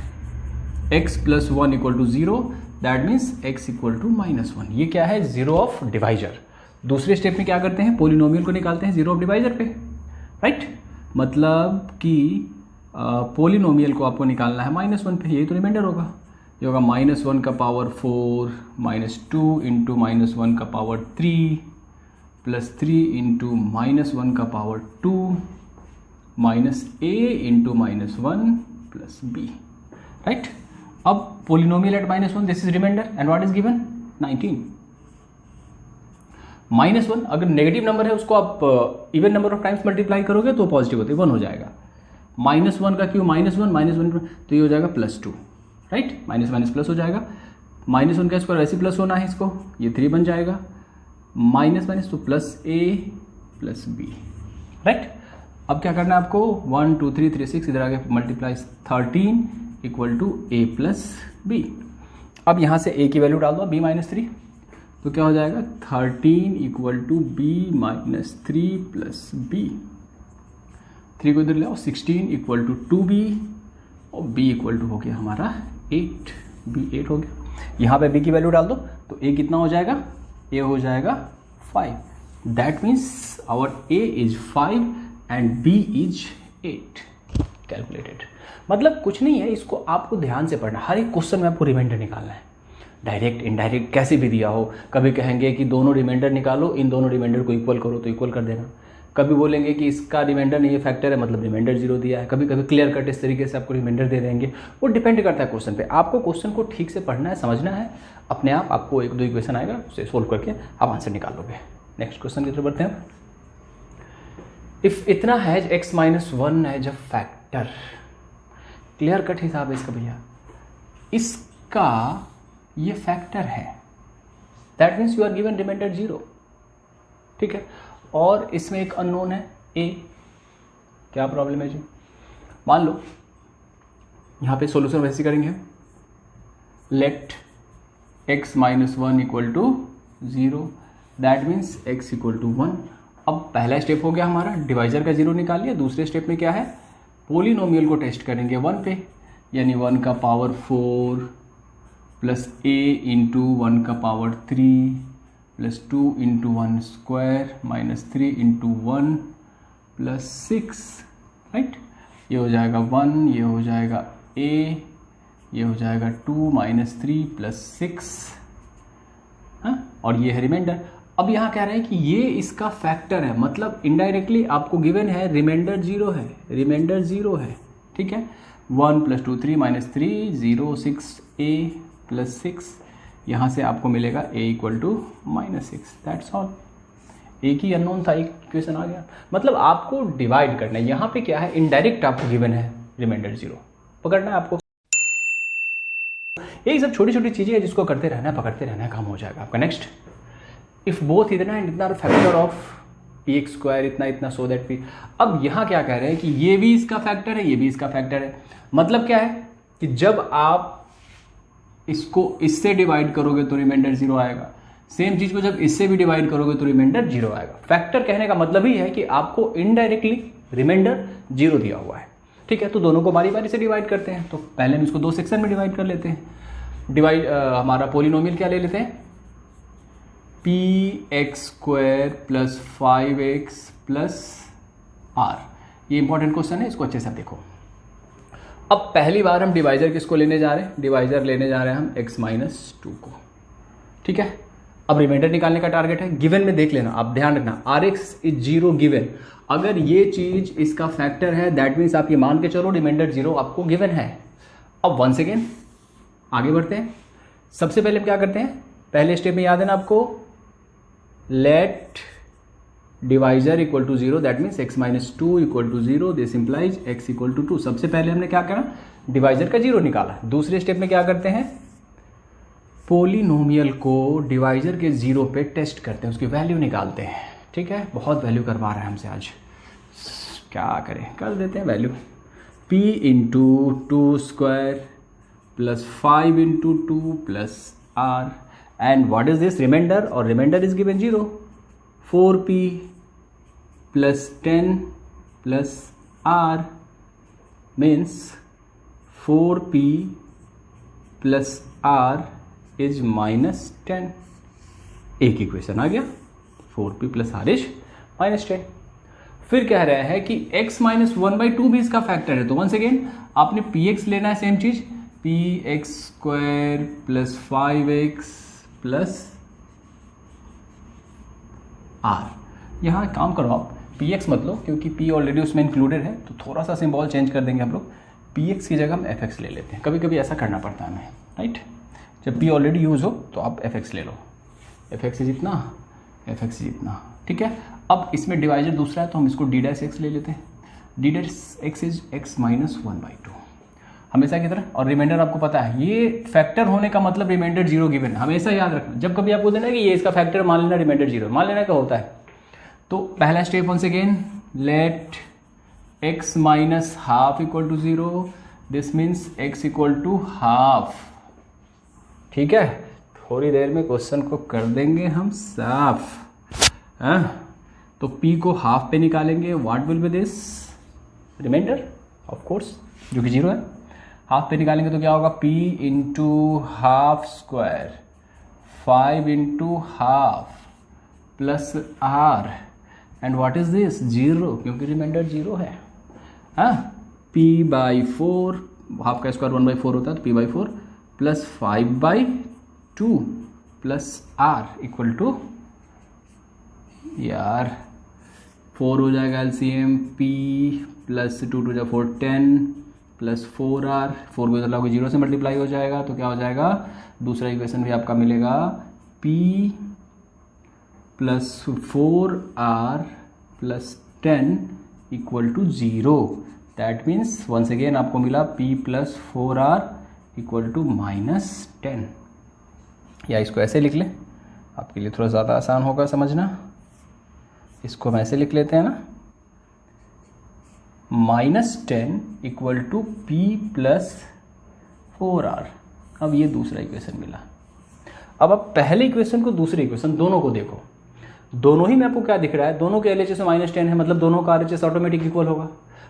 x plus 1 equal to 0 that means x equal to minus 1। ये क्या है, जीरो ऑफ डिवाइजर। दूसरे स्टेप में क्या करते हैं, पोलिनोमियल को निकालते हैं जीरो ऑफ डिवाइजर पे, राइट। मतलब कि पोलिनोमियल को आपको निकालना है -1 पे, यही तो रिमाइंडर होगा। ये होगा -1 का पावर 4 -2 इंटू -1 का पावर 3 प्लस 3 इंटू -1 का power 2 minus a into -1 plus b, right. अब polynomial at -1 this is remainder and what is given 19। -1 अगर नेगेटिव नंबर है उसको आप even number of times multiply करोगे तो पॉजिटिव होते 1 हो जाएगा। -1 का क्यों -1 तो ये हो जाएगा +2, राइट। माइनस माइनस प्लस हो जाएगा। -1 का स्क्वायर वैसे प्लस होना है इसको, ये 3 बन जाएगा। माइनस माइनस तो plus a plus b, right. अब क्या करना है आपको 1 2 3 3 6 इधर आगे multiply 13 equal to a plus b। अब यहाँ से a की वैल्यू डाल दो b -3, तो क्या हो जाएगा 13 equal to b -3 plus b। 3 को इधर ले आओ 16 इक्वल टू 2b और b इक्वल टू हो गया हमारा 8, b 8 हो गया। यहाँ पे b की वैल्यू डाल दो तो a कितना हो जाएगा, a हो जाएगा 5। That means our a is 5 and b is 8 calculated. मतलब कुछ नहीं है, इसको आपको ध्यान से पढ़ना। हर एक क्वेश्चन में आपको रिमाइंडर निकालना है, डायरेक्ट इनडायरेक्ट कैसे भी दिया हो। कभी कहेंगे कि दोनों रिमाइंडर निकालो, इन दोनों रिमाइंडर को इक्वल करो तो इक्वल कर देना। कभी बोलेंगे कि इसका रिमाइंडर नहीं है फैक्टर है, मतलब रिमाइंडर 0 दिया है। कभी कभी क्लियर कट इस तरीके से आपको रिमाइंडर दे देंगे। वो डिपेंड करता है क्वेश्चन पे। आपको क्वेश्चन को ठीक से पढ़ना है, समझना है, अपने आप आपको 1 2 इक्वेशन आएगा, उसे सोल्व करके आप आंसर निकाल लोगे। नेक्स्ट क्वेश्चन की तरफ बढ़ते हैं। इफ इतना has x -1 as a factor, clear cut हिसाब है इसका भैया, इसका ये फैक्टर है, that means you are given remainder 0, ठीक है। और इसमें एक अननोन है a, क्या प्रॉब्लम है जी। मान लो यहाँ पे सॉल्यूशन वैसे करेंगे, let x -1 equal to 0 that means x equal to 1। अब पहला स्टेप हो गया हमारा, डिवाइजर का 0 निकाल लिया। दूसरे स्टेप में क्या है, पोलिनोमियल को टेस्ट करेंगे 1 पे, यानी 1 का पावर 4 प्लस a इंटू 1 का power 3 plus 2 into 1 square minus 3 into 1 plus 6, right. ये हो जाएगा 1, ये हो जाएगा a, ये हो जाएगा 2 माइनस 3 प्लस 6, हाँ, और ये है रिमाइंडर। अब यहाँ कह रहे हैं कि ये इसका फैक्टर है, मतलब इनडायरेक्टली आपको गिवन है रिमाइंडर 0 है, रिमाइंडर 0 है, ठीक है। 1 + 2 3 - 3 0 6 a प्लस 6, यहाँ से आपको मिलेगा a equal to -6, that's all. एक ही अननोन था, एक इक्वेशन आ गया। मतलब आपको डिवाइड करना है। यहाँ पे क्या है, इनडायरेक्ट आपको गिवन है रिमाइंडर 0, पकड़ना है आपको। यही सब छोटी छोटी चीज़ें हैं जिसको करते रहना है, पकड़ते रहना है, काम हो जाएगा आपका। नेक्स्ट, इफ़ बोथ इतना एंड इतना फैक्टर ऑफ px² इतना इतना सो दैट p। अब यहाँ क्या कह रहे हैं कि ये भी इसका फैक्टर है, ये भी इसका फैक्टर है। मतलब क्या है कि जब आप इसको इससे डिवाइड करोगे तो रिमाइंडर 0 आएगा, सेम चीज़ को जब इससे भी डिवाइड करोगे तो रिमाइंडर 0 आएगा। फैक्टर कहने का मतलब ही है कि आपको इनडायरेक्टली रिमाइंडर 0 दिया हुआ है, ठीक है। तो दोनों को बारी बारी से डिवाइड करते हैं। तो पहले हम इसको 2 सेक्शन में डिवाइड कर लेते हैं। डिवाइड हमारा पोलिनोमियल क्या ले लेते हैं, px² plus 5x plus r। ये इंपॉर्टेंट क्वेश्चन है, इसको अच्छे से देखो। अब पहली बार हम डिवाइजर किसको लेने जा रहे हैं, डिवाइजर लेने जा रहे हैं हम x-2 को, ठीक है। अब रिमाइंडर निकालने का टारगेट है, गिवन में देख लेना, आप ध्यान रखना Rx इज 0 गिवन, अगर ये चीज इसका फैक्टर है दैट मीन्स आप ये मान के चलो रिमाइंडर 0 आपको गिवन है। अब वंस अगेन आगे बढ़ते हैं। सबसे पहले हम क्या करते हैं, पहले स्टेप में याद है ना आपको, let divisor equal to 0 that means x-2 equal to 0, this implies x equal to 2। सबसे पहले हमने क्या करा, डिवाइजर का 0 निकाला। दूसरे स्टेप में क्या करते हैं, पोलिनोमियल को डिवाइजर के 0 पे टेस्ट करते हैं, उसकी वैल्यू निकालते हैं, ठीक है। बहुत वैल्यू करवा रहा है हमसे आज, क्या करें, कर देते हैं value. p into 2 square plus 5 into 2 plus r and what is this, remainder, और remainder is given 0, 4p plus 10 plus r means 4p plus r is -10। एक इक्वेशन आ गया, 4p प्लस r इज -10। फिर कह रहा है कि x-1/2 भी इसका फैक्टर है, तो वंस अगेन आपने px लेना है, सेम चीज, px² plus 5x plus r। यहाँ काम करो आप, px मत लो क्योंकि p ऑलरेडी उसमें इंक्लूडेड है, तो थोड़ा सा सिंबल चेंज कर देंगे हम लोग, px की जगह हम fx ले लेते हैं, कभी कभी ऐसा करना पड़ता है हमें, राइट। जब p ऑलरेडी यूज हो तो आप fx ले लो, fx इज इतना, fx इज इतना, ठीक है। अब इसमें डिवाइजर दूसरा है तो हम इसको d' ले लेते हैं, d' इज x-1/2 हमेशा की तरह, और रिमाइंडर आपको पता है ये फैक्टर होने का मतलब रिमाइंडर 0 गिवन, हमेशा याद रखना। जब कभी आपको देना कि ये इसका फैक्टर मान लेना रिमाइंडर 0, मान लेना क्या होता है। तो पहला step once again, let x-½ equal to 0, this means x equal to half, ठीक है। थोड़ी देर में क्वेश्चन को कर देंगे हम साफ, तो p को हाफ पे निकालेंगे, what will be this, remainder of course जो कि 0 है, हाफ पे निकालेंगे तो क्या होगा, p into half square 5 into half plus r and what is this, 0, क्योंकि रिमाइंडर 0 है। p/4, हाफ का स्क्वायर 1/4 होता है, तो p/4 plus 5/2 plus r equal to, यार 4 हो जाएगा LCM, p plus 2 2 4 10 plus 4r, 4 को इधर लाओगे 0 से मल्टीप्लाई हो जाएगा, तो क्या हो जाएगा, दूसरा इक्वेशन भी आपका मिलेगा, p plus 4r plus 10 equal to 0, that means once again आपको मिला p plus 4r equal to -10। या इसको ऐसे लिख लें, आपके लिए थोड़ा ज़्यादा आसान होगा समझना, इसको हम ऐसे लिख लेते हैं ना, -10 equal to p plus 4r। अब ये दूसरा इक्वेशन मिला। अब आप पहले इक्वेशन को, दूसरे इक्वेशन, दोनों को देखो, दोनों ही में आपको क्या दिख रहा है, दोनों के LHS में -10 है, मतलब दोनों का RHS ऑटोमेटिक इक्वल होगा,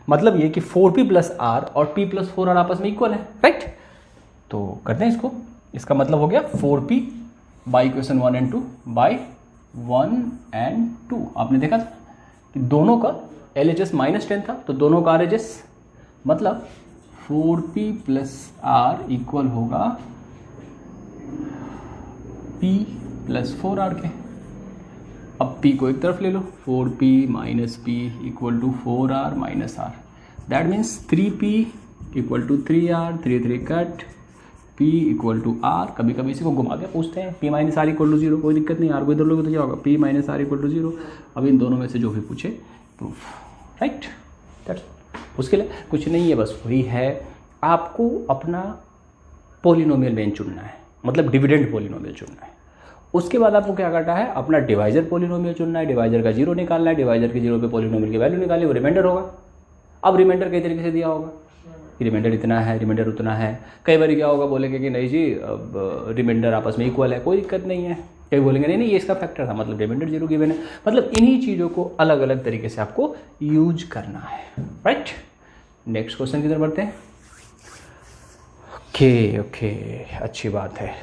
मतलब ये कि 4p प्लस r और p प्लस 4r आपस में इक्वल है, राइट। तो करते हैं इसको, इसका मतलब हो गया 4p by equation 1 and 2 by 1 and 2। आपने देखा था कि दोनों का LHS -10 था, तो दोनों का RHS मतलब 4p प्लस r इक्वल होगा p प्लस 4r के। अब p को एक तरफ ले लो, 4p minus p equal to 4r minus r, that means 3p equal to 3r, 3 3 cut, p equal to r। कभी कभी इसी को घुमा के पूछते हैं, p minus r equal to 0, कोई दिक्कत नहीं, r को इधर लोगे तो क्या होगा, p minus r equal to 0। अब इन दोनों में से जो भी पूछे प्रूफ, राइट, दैट्स उसके लिए कुछ नहीं है, बस वही है, आपको अपना पोलिनोमियल मेन चुनना है, मतलब डिविडेंड पोलिनोमियल चुनना है। उसके बाद आपको क्या करना है, अपना डिवाइजर पोलिनोमियल चुनना है, डिवाइजर का 0 निकालना है, डिवाइजर के 0 पे पोलिनोमियल की वैल्यू निकाली, वो रिमाइंडर होगा। अब रिमाइंडर कई तरीके से दिया होगा कि रिमाइंडर इतना है, रिमाइंडर उतना है, कई बार क्या होगा, बोलेंगे कि नहीं जी अब रिमाइंडर आपस में इक्वल है, कोई दिक्कत नहीं है, कई बोलेंगे नहीं नहीं ये इसका फैक्टर था, मतलब रिमाइंडर 0 गिवन है। मतलब इन्हीं चीज़ों को अलग अलग तरीके से आपको यूज करना है, राइट। नेक्स्ट क्वेश्चन की तरफ बढ़ते हैं। ओके, अच्छी बात है।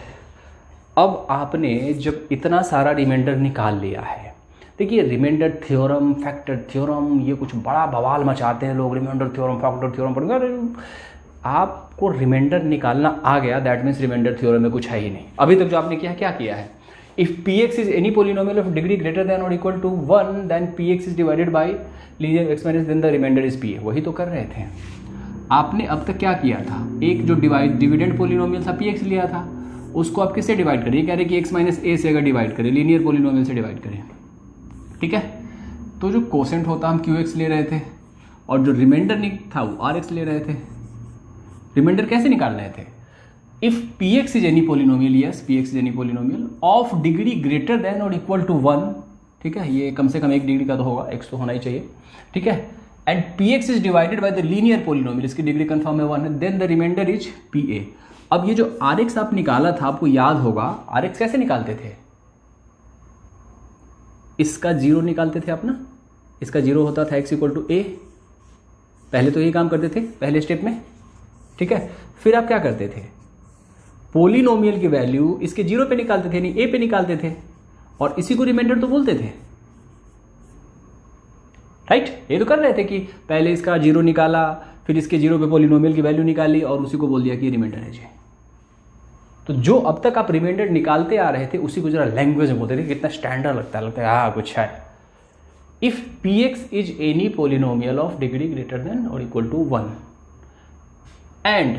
अब आपने जब इतना सारा रिमाइंडर निकाल लिया है, देखिए रिमाइंडर थ्योरम, फैक्टर थ्योरम, ये कुछ बड़ा बवाल मचाते हैं लोग, रिमाइंडर थ्योरम, फैक्टर थ्योरम पढ़, आपको रिमाइंडर निकालना आ गया, दैट मीन्स रिमाइंडर थ्योरम में कुछ है ही नहीं। अभी तक जो आपने किया क्या किया है, if px is any polynomial of degree greater than or equal to 1 then px is divided by linear x minus then the remainder is pa, वही तो कर रहे थे। आपने अब तक क्या किया था, एक जो डिविडेंड पोलिनोमियल था px लिया था, उसको आप किससे डिवाइड करें, कह रहे कि x माइनस a से अगर डिवाइड करें, लीनियर पोलिनोमियल से डिवाइड करें, ठीक है। तो जो कोसेंट होता हम qx ले रहे थे और जो रिमाइंडर था वो rx ले रहे थे। रिमाइंडर कैसे निकाल रहे थे, if px is any polynomial, yes px is any polynomial of degree greater than or equal to 1, ठीक है, ये कम से कम 1 डिग्री का तो होगा, x तो होना ही चाहिए, ठीक है, and px is divided by the linear polynomial, इसकी डिग्री कंफर्म है 1 है, then the remainder is pa। अब ये जो rx आप निकाला था, आपको याद होगा rx कैसे निकालते थे, इसका जीरो निकालते थे आप ना, इसका जीरो होता था x इक्वल टू a, पहले तो ये काम करते थे पहले स्टेप में, ठीक है। फिर आप क्या करते थे, पोलिनोमियल की वैल्यू इसके जीरो पे निकालते थे, नहीं a पे निकालते थे, और इसी को रिमाइंडर तो बोलते थे, राइट। ये तो कर रहे थे कि पहले इसका जीरो निकाला, फिर इसके जीरो पे पोलिनोमियल की वैल्यू निकाली और उसी को बोल दिया कि ये रिमाइंडर है जी। तो जो अब तक आप रिमाइंडर निकालते आ रहे थे उसी को जरा लैंग्वेज में बोलते थे, कितना स्टैंडर्ड लगता है हाँ कुछ है। If px is any polynomial of degree greater than or equal to 1 and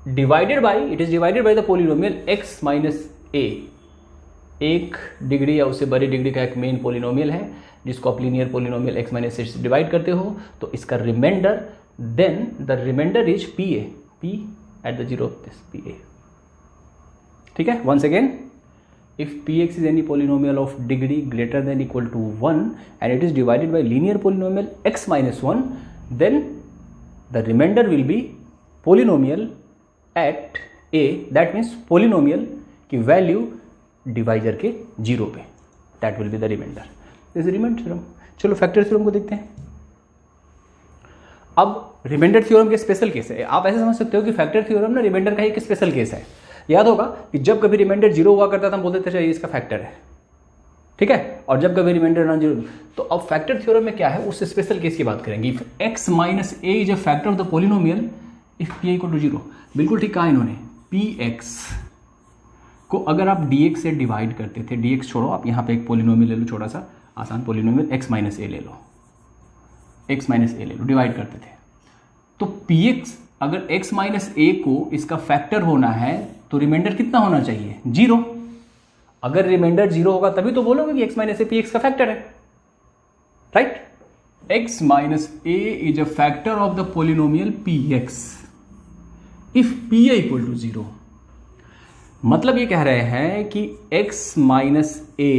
divided by, it is divided by the polynomial x minus a, एक डिग्री या उससे बड़ी डिग्री का एक मेन पोलिनोमियल है जिसको आप linear polynomial x minus a से डिवाइड करते हो, तो इसका remainder, then the remainder is pa, p at the zero this pa, ठीक है। Once again, if px is any polynomial of degree greater than equal to 1 and it is divided by linear polynomial x minus 1, then the remainder will be polynomial at a, that means polynomial की value डिवाइजर के जीरो पे, that will be the remainder, this is remainder theorem. चलो factor theorem को देखते हैं। अब रिमाइंडर थ्योरम के स्पेशल केस है, आप ऐसे समझ सकते हो कि फैक्टर थ्योरम ना रिमाइंडर का एक स्पेशल केस है। याद होगा कि जब कभी रिमाइंडर जीरो हुआ करता था हम बोलते थे ये इसका फैक्टर है, ठीक है, और जब कभी रिमाइंडर नॉन जीरो। तो अब फैक्टर थ्योरम में क्या है, उस स्पेशल केस की बात करेंगे। If x minus a is a factor of the polynomial if p equal to zero, बिल्कुल ठीक कहा इन्होंने। px को अगर आप dx से डिवाइड करते थे, dx छोड़ो, आप यहाँ पे एक पोलिनोमियल ले लो, छोटा सा आसान पोलिनोमियल x माइनस a ले लो, x माइनस a ले लो, डिवाइड करते थे, तो px अगर x माइनस a को इसका फैक्टर होना है तो रिमाइंडर कितना होना चाहिए, जीरो। अगर रिमाइंडर जीरो होगा तभी तो बोलोगे कि x माइनस a px का फैक्टर है, right. x minus a is a factor of the polynomial px if pa equal to zero. मतलब ये कह रहे हैं कि x माइनस a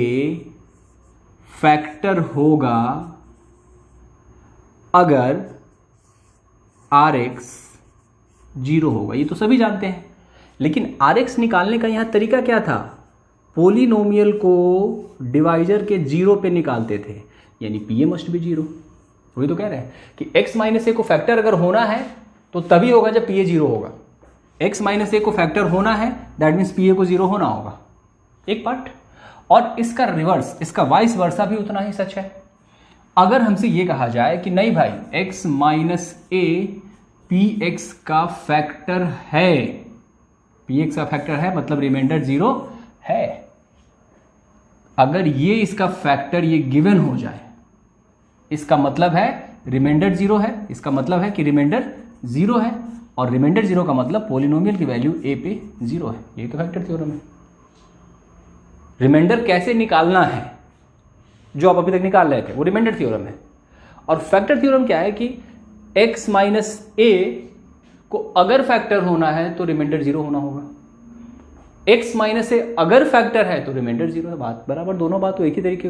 फैक्टर होगा अगर rx जीरो होगा, ये तो सभी जानते हैं। लेकिन rx निकालने का यहां तरीका क्या था, पोलिनोमियल को डिवाइजर के जीरो पे निकालते थे, यानी pa मस्ट बी जीरो। वही तो कह रहे हैं कि x माइनस ए को फैक्टर अगर होना है तो तभी होगा जब pa जीरो होगा। x माइनस ए को फैक्टर होना है दैट मीन्स pa को जीरो होना होगा, एक पार्ट। और इसका रिवर्स, इसका वाइस वर्सा भी उतना ही सच है। अगर हमसे ये कहा जाए कि नहीं भाई x माइनस ए px का फैक्टर है, px का फैक्टर है मतलब रिमाइंडर जीरो है, अगर ये इसका फैक्टर ये गिवन हो जाए, इसका मतलब है रिमाइंडर जीरो है, इसका मतलब है कि रिमाइंडर जीरो है, और रिमाइंडर जीरो का मतलब पोलिनोमियल की वैल्यू a पे जीरो है। यही तो फैक्टर थ्योरम है। रिमाइंडर कैसे निकालना है जो आप अभी तक निकाल रहे थे वो रिमाइंडर थ्योरम है। और फैक्टर थ्योरम क्या है कि x माइनस a को अगर फैक्टर होना है तो रिमाइंडर जीरो होना होगा, x माइनस a अगर फैक्टर है तो रिमाइंडर जीरो है। बात बराबर, दोनों बात तो एक ही तरीके